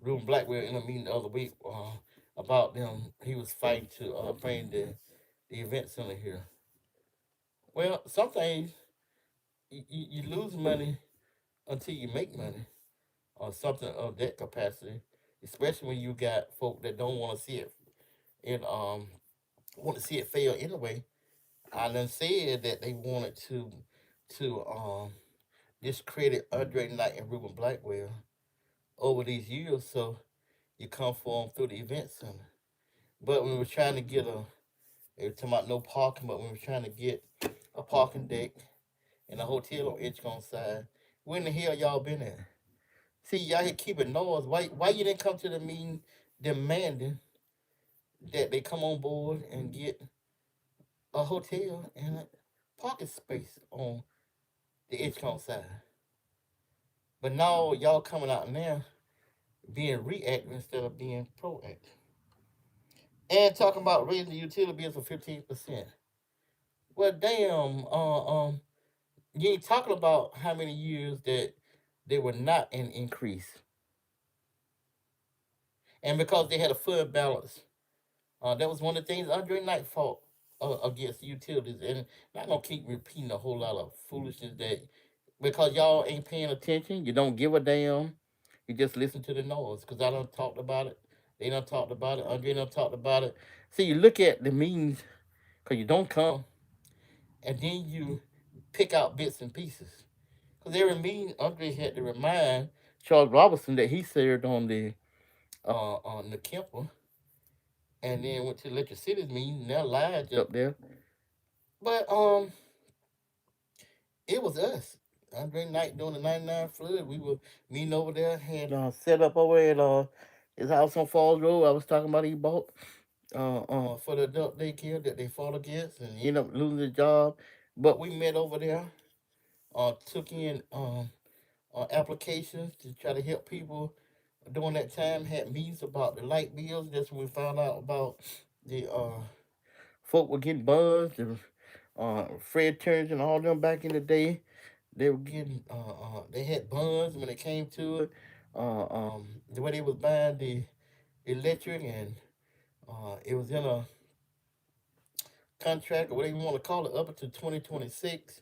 Ruben Blackwell in a meeting the other week about them. He was fighting to bring the event center here. Well, some things you lose money until you make money or something of that capacity, especially when you got folk that don't want to see it and want to see it fail anyway. I done said that they wanted to discredit Andre Knight and Ruben Blackwell over these years, so you come for them through the event center. But when we were trying to get they were talking about no parking, but when we were trying to get a parking deck and a hotel on Edgecombe side, where in the hell y'all been at? See, y'all here keeping noise. Why you didn't come to the meeting demanding that they come on board and get a hotel and a parking space on the Edgecombe side? But now y'all coming out now being reactive instead of being proactive. And talking about raising the utility bills for 15%. Well, damn, you ain't talking about how many years that they were not an increase. And because they had a fund balance, that was one of the things Andre Knight fought against the utilities. And I'm not going to keep repeating a whole lot of foolishness that because y'all ain't paying attention, you don't give a damn, you just listen to the noise. Because I done talked about it. They done talked about it. Andre done talked about it. See, you look at the meetings because you don't come and then you pick out bits and pieces. Because every meeting, Andre had to remind Charles Robinson that he served on the Kemper, and then went to Electric Cities meeting. Now lied up there, but it was us. Andre Knight doing the '99 flood. We were meeting over there. Had set up over at his house on Falls Road. I was talking about he bought for the adult daycare that they fought against and ended up losing the job. But we met over there. Took in applications to try to help people during that time. Had meetings about the light bills. That's when we found out about the folk were getting buzzed. And, Fred Turner and all them back in the day, they were getting they had bonds when it came to it. The way they was buying the electric, and it was in a contract or whatever you want to call it up until 2026.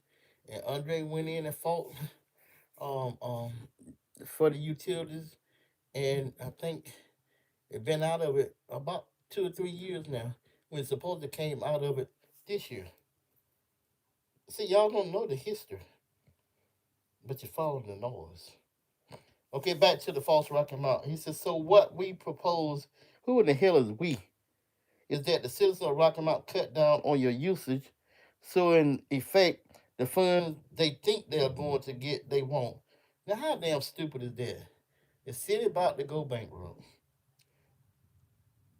And Andre went in and fought um, um, for the utilities, and I think it been out of it about 2 or 3 years now. When it supposedly came out of it this year. See, y'all don't know the history, but you follow the noise. Okay, back to the false Rocky Mountain. He says, so what we propose, who in the hell is we? Is that the citizens of Rocky Mountain cut down on your usage, so in effect, the funds they think they're going to get, they won't. Now, how damn stupid is that? The city about to go bankrupt,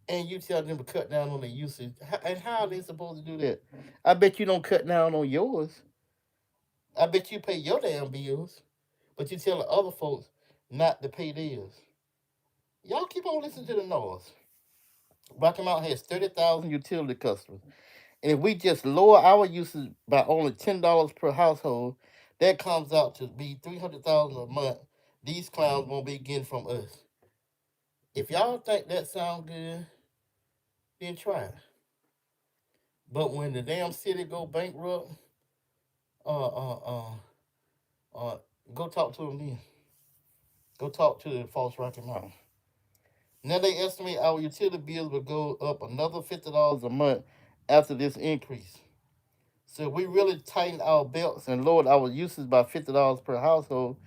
and you tell them to cut down on their usage. And how are they supposed to do that? I bet you don't cut down on yours. I bet you pay your damn bills, but you telling other folks not to pay theirs. Y'all keep on listening to the noise. Rocky Mountain has 30,000 utility customers. And if we just lower our usage by only $10 per household, that comes out to be 300,000 a month. These clowns won't be getting from us. If y'all think that sounds good, then try it. But when the damn city go bankrupt, uh, uh, uh, uh, go talk to them then. Go talk to the false Rocky Mountain. Now they estimate our utility bills will go up another $50 a month after this increase. So if we really tighten our belts and lower our usage by $50 per household,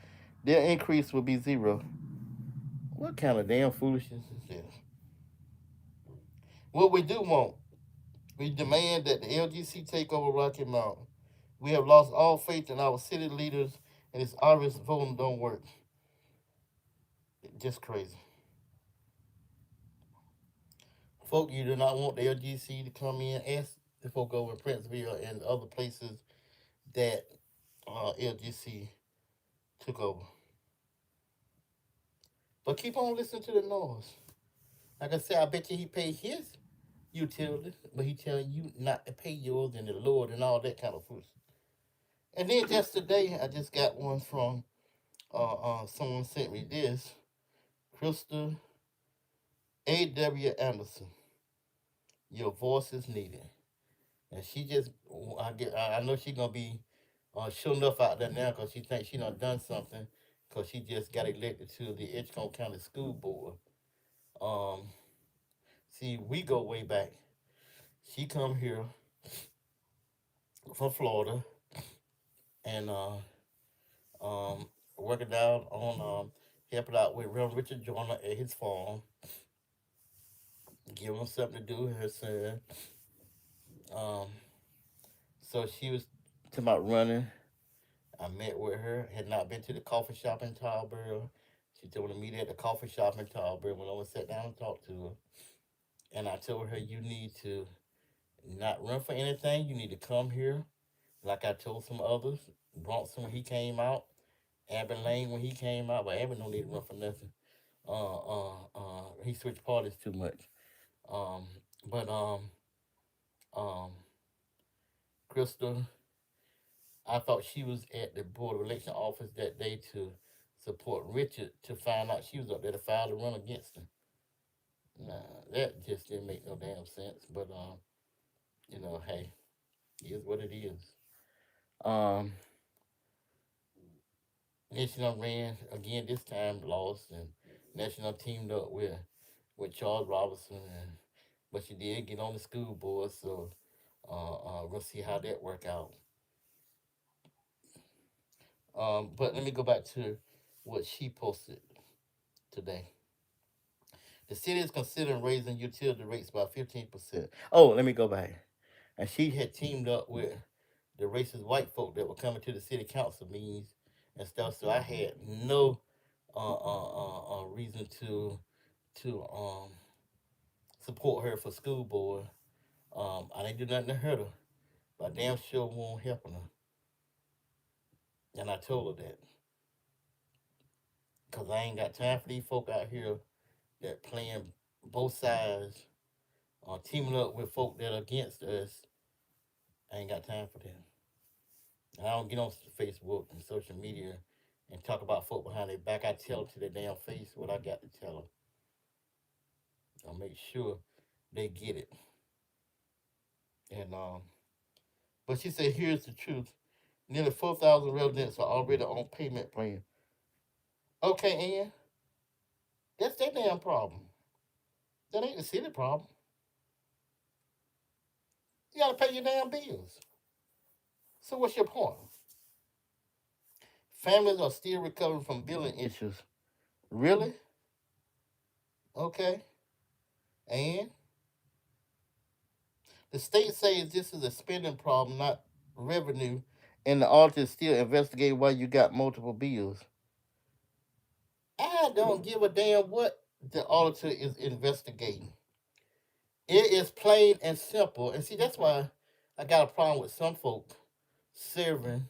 their increase will be zero. What kind of damn foolishness is this? What we do want, we demand that the LGC take over Rocky Mountain. We have lost all faith in our city leaders, and it's obvious voting don't work. Just crazy. Folk, you do not want the LGC to come in. Ask the folk over in Princeville and other places that LGC took over. But keep on listening to the noise. Like I said, I bet you he paid his utilities, but he telling you not to pay yours and the Lord and all that kind of food. And then just today, I just got one from someone sent me this. Krista A.W. Anderson, your voice is needed. And she just, I know she gonna be sure enough out there now because she thinks she done something because she just got elected to the Edgecombe County School Board. Um, See, we go way back. She come here from Florida and working down on helping out with Reverend Richard Joyner at his farm, giving him something to do with her son. Um, so she was talking about running. I met with her, had not been to the coffee shop in Tarboro. She told me to meet at the coffee shop in Tarboro. When I went sat down and talked to her, and I told her, you need to not run for anything. You need to come here, like I told some others. Bronson when he came out, Abin Lane when he came out, but Abin don't need to run for nothing. He switched parties too much. Um, but Crystal, I thought she was at the Board of Election office that day to support Richard to find out she was up there to file to run against him. Nah, that just didn't make no damn sense. But hey, it is what it is. Um, National ran again this time, lost, and National teamed up with Charles Robinson, and but she did get on the school board, so we'll see how that work out. But let me go back to what she posted today. The city is considering raising utility rates by 15%. Oh, let me go back. And she had teamed up with the racist white folk that were coming to the city council meetings and stuff. So I had no reason to support her for school board. I didn't do nothing to hurt her, but I damn sure won't helping her. And I told her that. Cause I ain't got time for these folk out here that playing both sides, teaming up with folk that are against us. I ain't got time for that. And I don't get on Facebook and social media and talk about folk behind their back. I tell them to their damn face what I got to tell them. I'll make sure they get it. And but she said, here's the truth. Nearly 4,000 residents are already on payment plan. Okay, Ann, that's their damn problem. That ain't the city problem. You gotta pay your damn bills. So what's your point? Families are still recovering from billing issues. Really? Okay. And the state says this is a spending problem, not revenue, and the auditor is still investigating why you got multiple bills. I don't give a damn what the auditor is investigating. It is plain and simple. And see, that's why I got a problem with some folk serving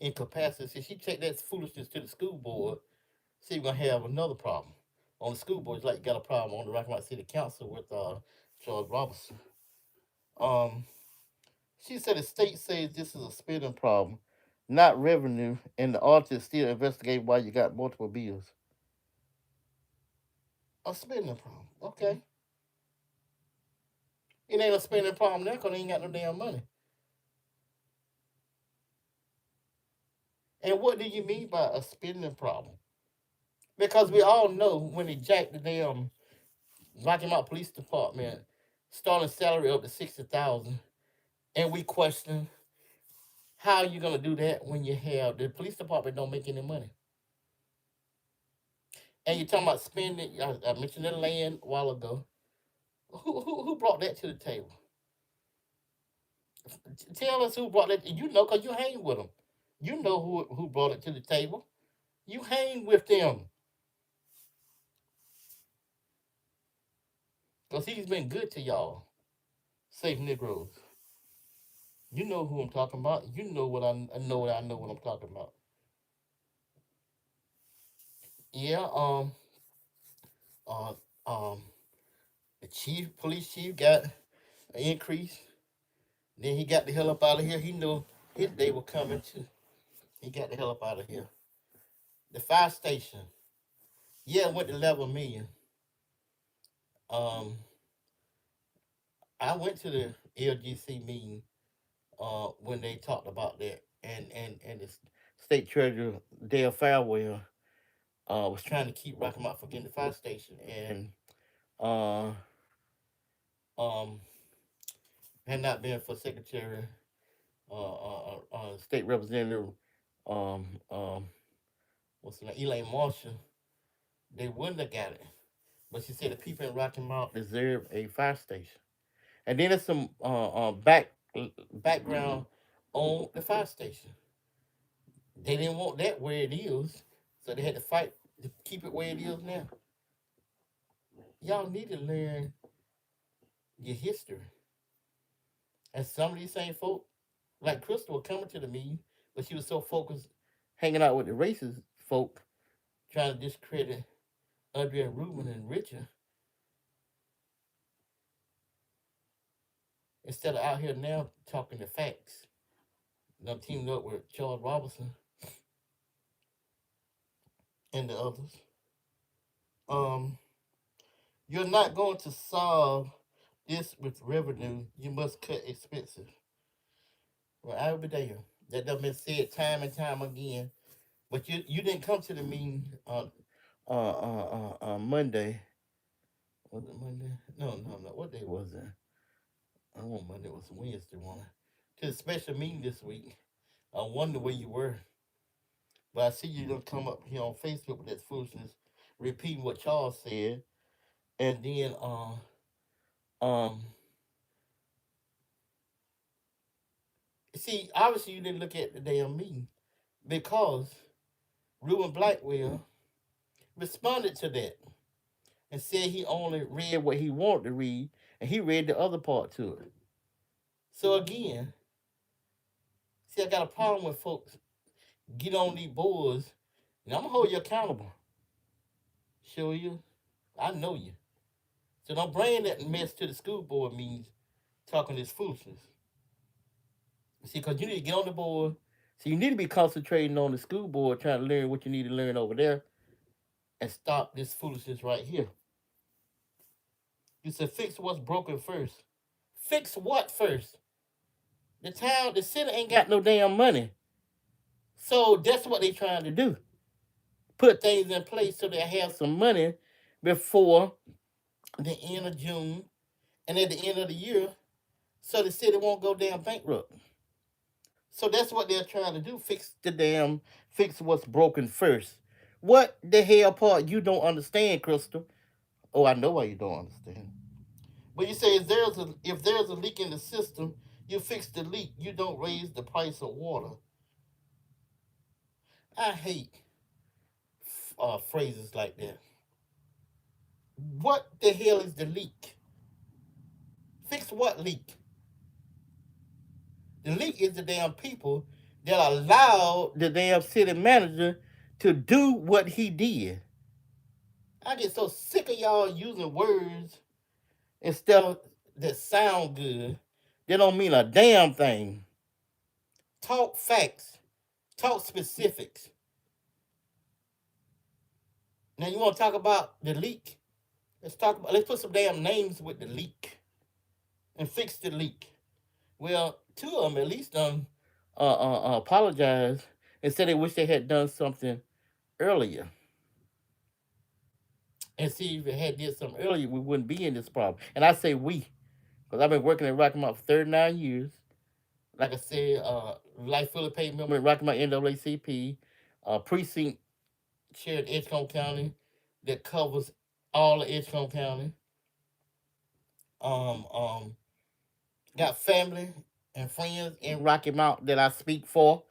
incapacity. She take that foolishness to the school board. See, we're gonna have another problem on the school board. It's like you got a problem on the Rocky Mount City Council with Charles Robinson. Um, she said the state says this is a spending problem, not revenue, and the auditor is still investigating why you got multiple bills. A spending problem. Okay. It ain't a spending problem now because they ain't got no damn money. And what do you mean by a spending problem? Because we all know when they jacked the damn Rocky Mount Police Department starting salary up to 60,000, and we question how you gonna do that when you have the police department don't make any money. And you're talking about spending. I mentioned the land a while ago. Who brought that to the table? Tell us who brought that. You know, cause you hang with them. You know who brought it to the table. You hang with them. Because he's been good to y'all. Safe Negroes. You know who I'm talking about. You know what I know what I know what I'm talking about. Yeah, uh, um, the police chief got an increase. Then he got the hell up out of here. He knew his day was coming too. He got the hell up out of here. The fire station. Yeah, went to 11 million. Um, I went to the LGC meeting when they talked about that, and the state treasurer Dale Farwell was trying to keep Rocky Mount from getting the fire station, and uh, um, had not been for Secretary, State Representative, um, um, what's the name, Elaine Marshall, they wouldn't have got it. But she said the people in Rocky Mount deserve a fire station. And then there's some background on the fire station. They didn't want that where it is, so they had to fight to keep it where it is now. Y'all need to learn your history. And some of these same folk, like Crystal, were coming to the meeting, but she was so focused hanging out with the racist folk, trying to discredit Andrea Rubin and Richard, instead of out here now talking the facts. Now teamed up with Charles Robinson and the others. Um, you're not going to solve this with revenue. You must cut expenses. Well, I will be there. That done been said time and time again. But you didn't come to the meeting on Monday. Was it Monday? No. What day was it? I don't know. Monday was Wednesday one. To the special meeting this week. I wonder where you were. But I see you don't come up here on Facebook with that foolishness, repeating what Charles said, and then um see, obviously you didn't look at the damn meeting because Ruben Blackwell responded to that and said he only read what he wanted to read and he read the other part to it. So again, see, I got a problem with folks get on these boards and I'm gonna hold you accountable. Show you. I know you. So don't bring that mess to the school board meetings talking this foolishness. See, because you need to get on the board. So you need to be concentrating on the school board, trying to learn what you need to learn over there, and stop this foolishness right here. You said fix what's broken first. Fix what first? The city ain't got no damn money. So that's what they trying to do. Put things in place so they have some money before the end of June and at the end of the year, so the city won't go damn bankrupt. So that's what they're trying to do. Fix what's broken first. What the hell part you don't understand, Crystal? Oh, I know why you don't understand. But you say if there's a leak in the system, you fix the leak. You don't raise the price of water. I hate phrases like that. What the hell is the leak? Fix what leak? The leak is the damn people that allowed the damn city manager to do what he did. I get so sick of y'all using words instead of that sound good. They don't mean a damn thing. Talk facts. Talk specifics. Now you want to talk about the leak? Let's put some damn names with the leak and fix the leak. Well, two of them at least apologized and said they wish they had done something earlier. And see, if it had did something earlier, we wouldn't be in this problem. And I say we, because I've been working in Rocky Mount for 39 years. Like I said, life fully paid member in Rocky Mount NAACP, precinct chair in Edgecombe County that covers all of Edgecombe County. Um, um, got family and friends in Rocky Mount that I speak for.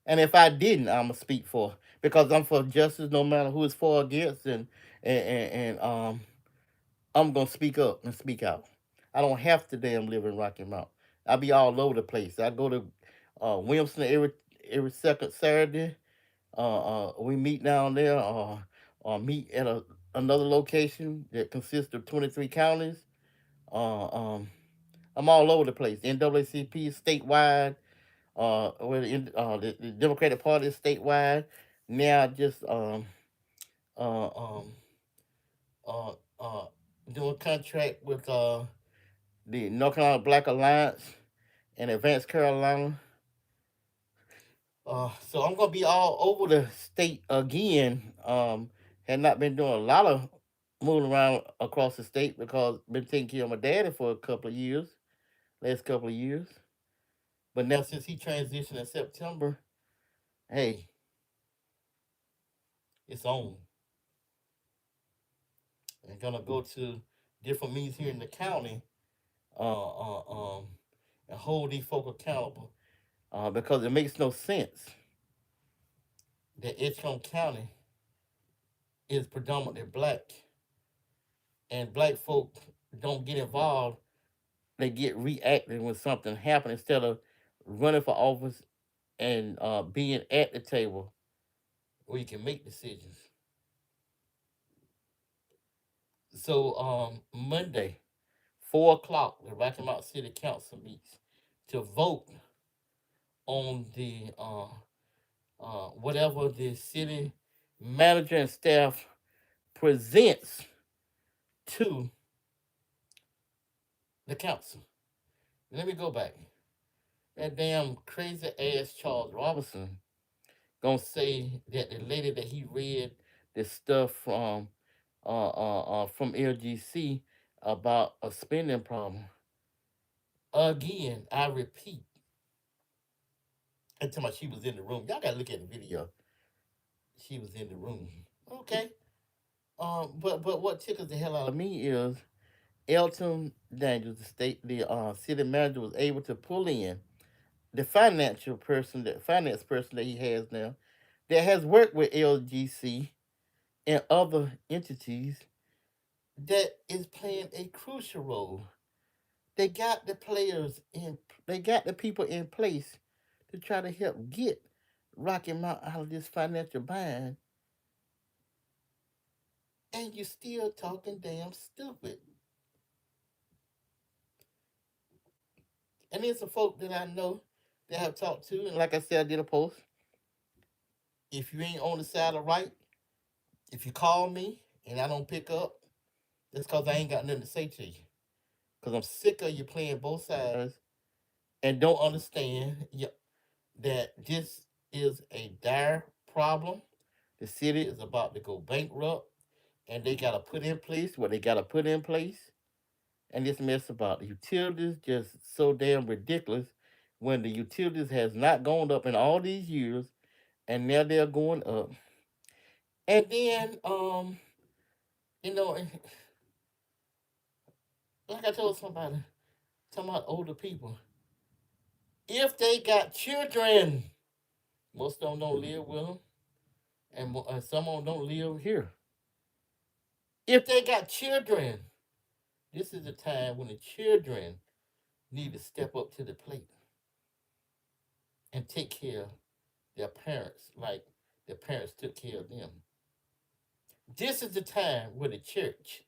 And if I didn't, I'ma speak for because I'm for justice, no matter who it's for or against, and I'm gonna speak up and speak out. I don't have to damn live in Rocky Mount. I be all over the place. I go to Williamson every second Saturday. We meet down there, or meet at another location that consists of 23 counties. Uh, um, I'm all over the place. NAACP is statewide. Where the Democratic Party is statewide. Now just uh, um, uh, uh, doing a contract with the North Carolina Black Alliance in Advanced Carolina. So I'm gonna be all over the state again. Had not been doing a lot of moving around across the state because been taking care of my daddy for a couple of years, last couple of years. But now since he transitioned in September, hey, it's on. I'm gonna go to different meetings here in the county, uh, uh, um, and hold these folk accountable. Because it makes no sense that Edgecombe County is predominantly black, and black folk don't get involved. They get reactive when something happens instead of running for office and being at the table where you can make decisions. So Monday, 4 o'clock, the Rocky Mount City Council meets to vote on the whatever the city manager and staff presents to the council. Let me go back. That damn crazy ass Charles Robinson gonna say that the lady that he read the stuff from LGC about a spending problem. Again, I repeat, until my she was in the room. Y'all gotta look at the video. She was in the room. Okay. But what tickles the hell out of me is Elton Daniels, the city manager, was able to pull in the finance person that he has now, that has worked with LGC and other entities, that is playing a crucial role. They got the players in, they got the people in place to try to help get Rocky Mount out of this financial bind. and you still talking damn stupid. And there's some folk that I know that I have talked to, and like I said, I did a post. If you ain't on the side of right, if you call me and I don't pick up, that's because I ain't got nothing to say to you. Because I'm sick of you playing both sides and don't understand that this is a dire problem. The city is about to go bankrupt, and they got to put in place what they got to put in place. And this mess about the utilities just so damn ridiculous when the utilities has not gone up in all these years, and now they're going up. And then, you know, like I told somebody, talking about older people, if they got children, most of them don't live with them, and some of them don't live here. If they got children, this is the time when the children need to step up to the plate and take care of their parents like their parents took care of them. This is the time where the church,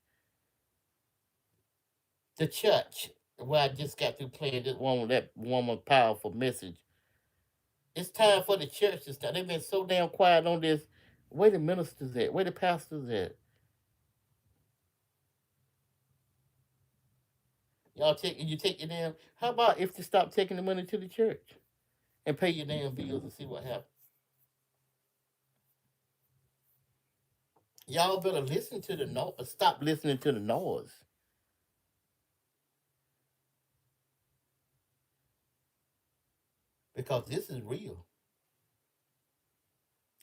where I just got through playing this one, that woman powerful message. It's time for the church to start. They've been so damn quiet on this. Where the ministers at? Where the pastors at? You take your damn. How about if you stop taking the money to the church and pay your damn bills and see what happens? Y'all better listen to the no. Stop listening to the noise because this is real.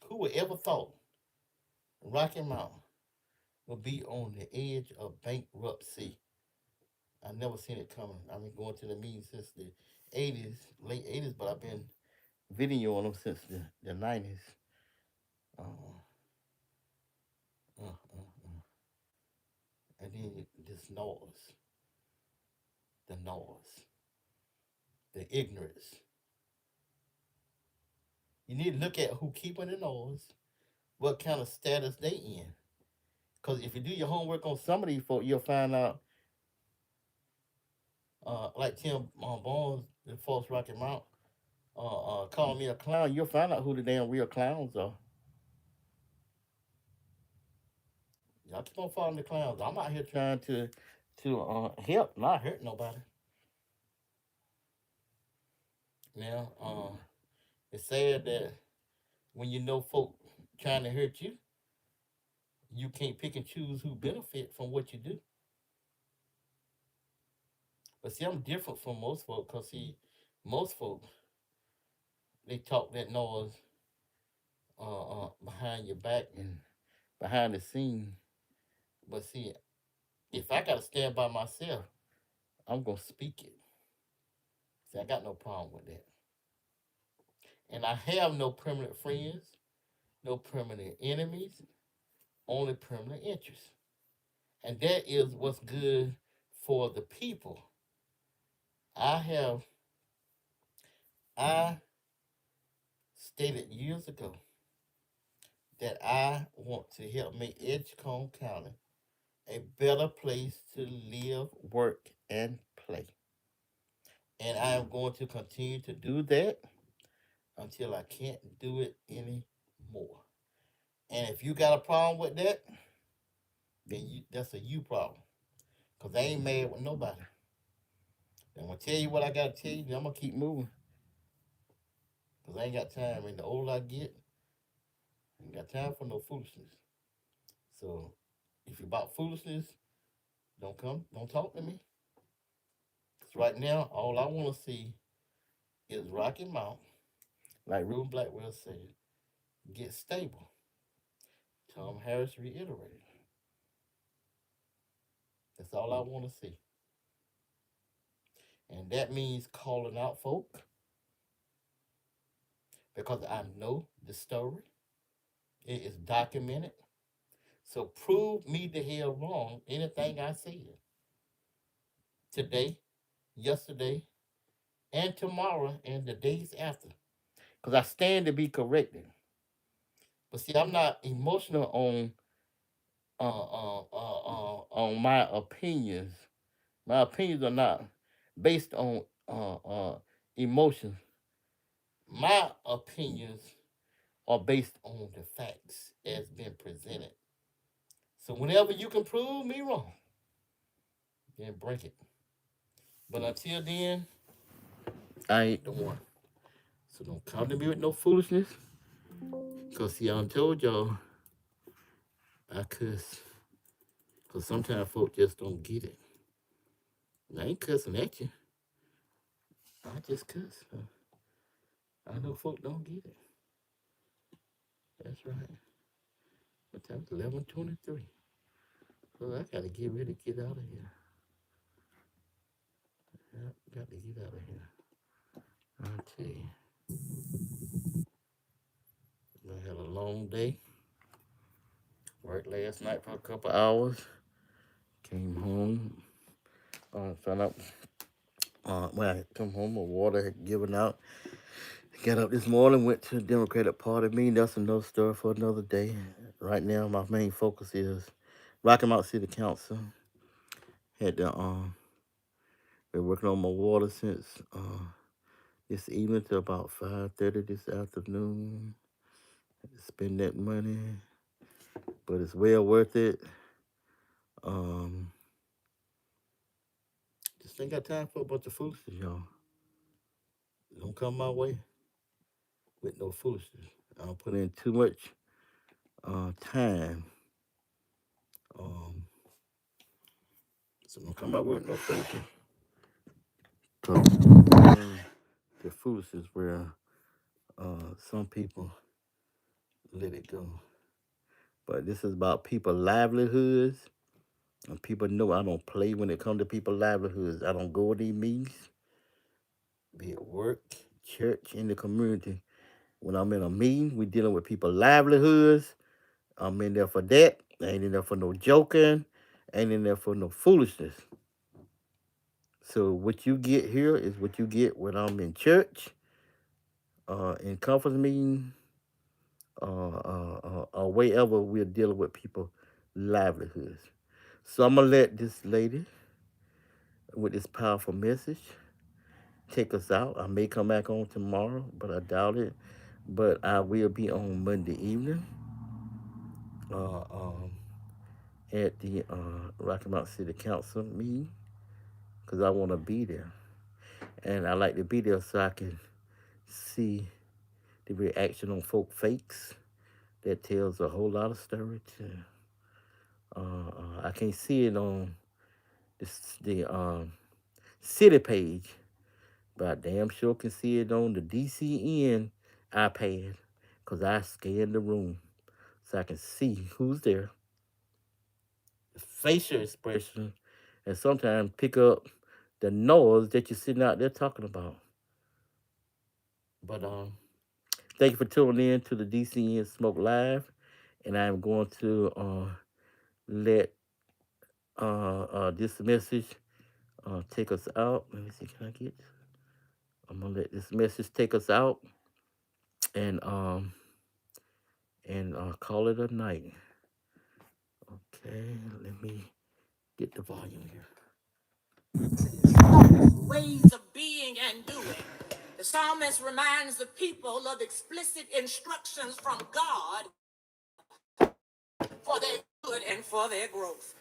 Who would ever thought Rocky Mountain would be on the edge of bankruptcy? I never seen it coming. I've been going to the meeting since the '80s, late '80s, but I've been videoing them since the '90s. Uh, uh, uh, uh. And then this noise, the noise, the ignorance. You need to look at who keeping the noise, what kind of status they in. Because if you do your homework on some of these folks, you'll find out, like Tim Bones, the folks Rocky Mount, calling me a clown, you'll find out who the damn real clowns are. Y'all keep on following the clowns. I'm out here trying to help, not hurt nobody. Now, it's sad that when you know folk trying to hurt you, you can't pick and choose who benefit from what you do. But see, I'm different from most folk because see, most folk they talk that noise behind your back and behind the scene. But see, if I gotta stand by myself, I'm gonna speak it. See, I got no problem with that. And I have no permanent friends, no permanent enemies, only permanent interests. And that is what's good for the people. I have I stated years ago that I want to help make Edgecombe County a better place to live, work, and play. And I am going to continue to do that until I can't do it anymore. And if you got a problem with that, then that's a you problem. Because I ain't mad with nobody. I'm going to tell you what I got to tell you, then I'm going to keep moving. Because I ain't got time. And the older I get, I ain't got time for no foolishness. So if you're about foolishness, don't talk to me. Because right now, all I want to see is Rocky Mount, like Ruben Blackwell said, get stable. Tom Harris reiterated. That's all I want to see. And that means calling out folk because I know the story. It is documented. So prove me the hell wrong anything I said today, yesterday, and tomorrow, and the days after. Because I stand to be corrected. But see, I'm not emotional on on my opinions. My opinions are not based on emotions. My opinions are based on the facts as been presented. So whenever you can prove me wrong, then break it. But until then, I ain't the one. So don't come to me with no foolishness. Cause see, I done told y'all I cuss. Cause sometimes folk just don't get it. I ain't cussing at you. I just cuss. I know folk don't get it. That's right. What time is 11:23? So I gotta get ready to get out of here. Yep, got to get out of here. I'll tell you. I had a long day. Worked last night for a couple hours. Came home. Found out. When I come home, my water had given out. Got up this morning, went to the Democratic Party meeting. That's another story for another day. Right now, my main focus is Rocky Mount City Council. Had to been working on my water since this evening till about 5:30 this afternoon. Had to spend that money, but it's well worth it. Um, just ain't got time for a bunch of foolishness, y'all. Don't come my way with no foolishness. I don't put in too much time. Um, so don't come my way with no foolishness. So the foolishness where some people let it go. But this is about people's livelihoods. And people know I don't play when it comes to people's livelihoods. I don't go to these meetings, be it work, church, in the community. When I'm in a meeting, we dealing with people's livelihoods. I'm in there for that. I ain't in there for no joking. I ain't in there for no foolishness. So what you get here is what you get when I'm in church, in conference meeting, or wherever we're dealing with people livelihoods. So I'm gonna let this lady with this powerful message take us out. I may come back on tomorrow, but I doubt it. But I will be on Monday evening uh, um, at the Rocky Mount City Council meeting because I want to be there. And I like to be there so I can see the reaction on folk fakes that tells a whole lot of story too. I can't see it on the city page, but I damn sure can see it on the DCN iPad because I scan the room so I can see who's there, the facial expression, and sometimes pick up the noise that you're sitting out there talking about. But thank you for tuning in to the DCN Smoke Live, and I'm going to let this message take us out. Let me see, can I get? I'm gonna let this message take us out, and call it a night. Okay, let me get the volume here. Ways of being and doing. The psalmist reminds the people of explicit instructions from God for their good and for their growth.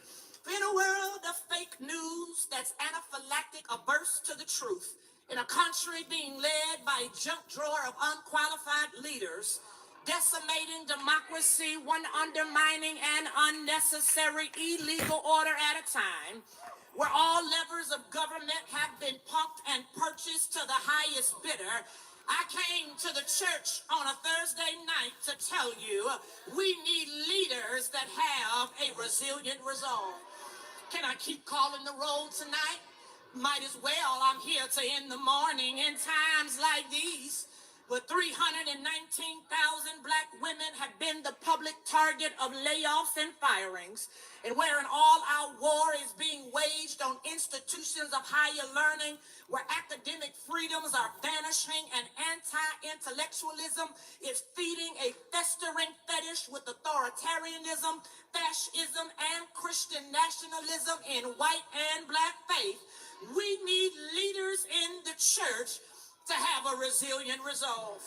In a world of fake news that's anaphylactic averse to the truth, in a country being led by a junk drawer of unqualified leaders, decimating democracy, one undermining an unnecessary illegal order at a time, where all levers of government have been pumped and purchased to the highest bidder, I came to the church on a Thursday night to tell you we need leaders that have a resilient resolve. Can I keep calling the roll tonight? Might as well. I'm here to end the morning in times like these. where 319,000 black women have been the public target of layoffs and firings, and where an all-out war is being waged on institutions of higher learning, where academic freedoms are vanishing and anti-intellectualism is feeding a festering fetish with authoritarianism, fascism, and Christian nationalism in white and black faith, we need leaders in the church to have a resilient resolve.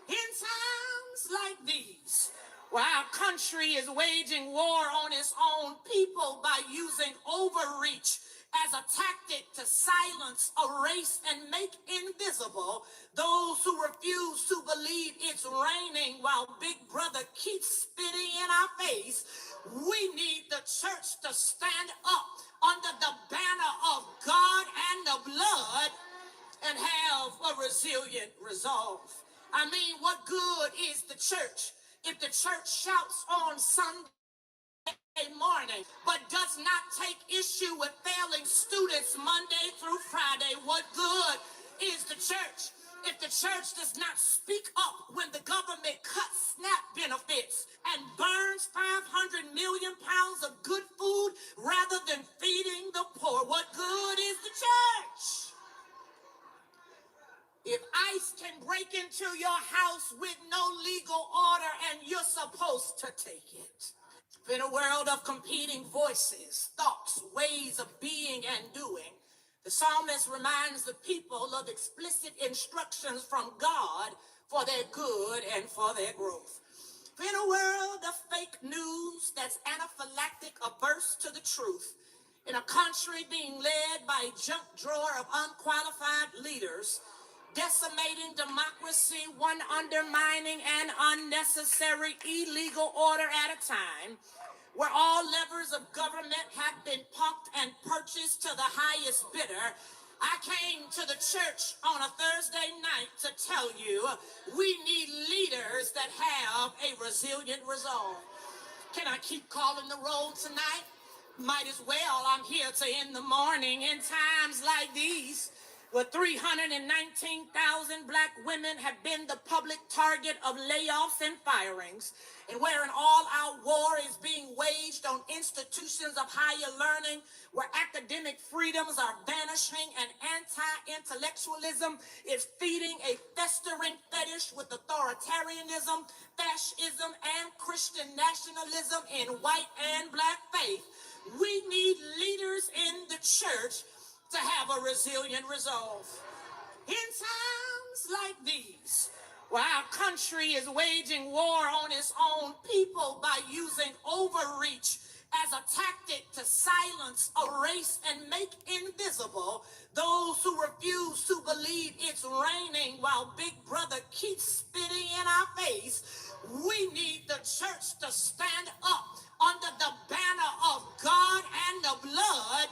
In times like these, where our country is waging war on its own people by using overreach as a tactic to silence, erase, and make invisible those who refuse to believe it's raining while Big Brother keeps spitting in our face, we need the church to stand up under the banner of God and the blood and have a resilient resolve. I mean, what good is the church if the church shouts on Sunday morning but does not take issue with failing students Monday through Friday? What good is the church if the church does not speak up when the government cuts SNAP benefits and burns 500 million pounds of good food rather than feeding the poor? What good is the church if ICE can break into your house with no legal order and you're supposed to take it? In a world of competing voices, thoughts, ways of being and doing, the psalmist reminds the people of explicit instructions from God for their good and for their growth. In a world of fake news that's anaphylactic averse to the truth, in a country being led by a junk drawer of unqualified leaders, decimating democracy, one undermining an unnecessary illegal order at a time, where all levers of government have been pumped and purchased to the highest bidder, I came to the church on a Thursday night to tell you we need leaders that have a resilient resolve. Can I keep calling the roll tonight? Might as well. I'm here to end the morning in times like these, where 319,000 black women have been the public target of layoffs and firings, and where an all-out war is being waged on institutions of higher learning, where academic freedoms are vanishing and anti-intellectualism is feeding a festering fetish with authoritarianism, fascism, and Christian nationalism in white and black faith, we need leaders in the church to have a resilient resolve. In times like these, where our country is waging war on its own people by using overreach as a tactic to silence, erase, and make invisible those who refuse to believe it's raining while Big Brother keeps spitting in our face, we need the church to stand up under the banner of God and the blood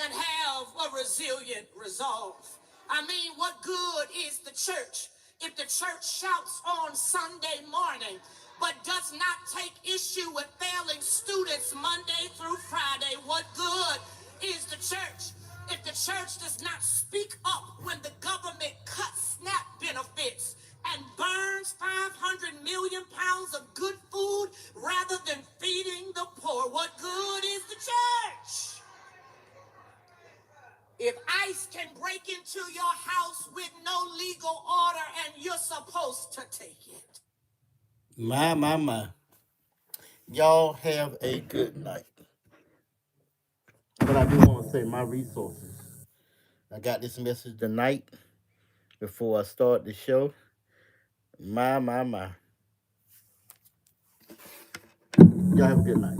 and have a resilient resolve. I mean, what good is the church if the church shouts on Sunday morning but does not take issue with failing students Monday through Friday? What good is the church if the church does not speak up when the government cuts SNAP benefits and burns 500 million pounds of good food rather than feeding the poor? What good is the church if ICE can break into your house with no legal order and you're supposed to take it? My. Y'all have a good night. But I do want to say my resources. I got this message tonight before I start the show. My. Y'all have a good night.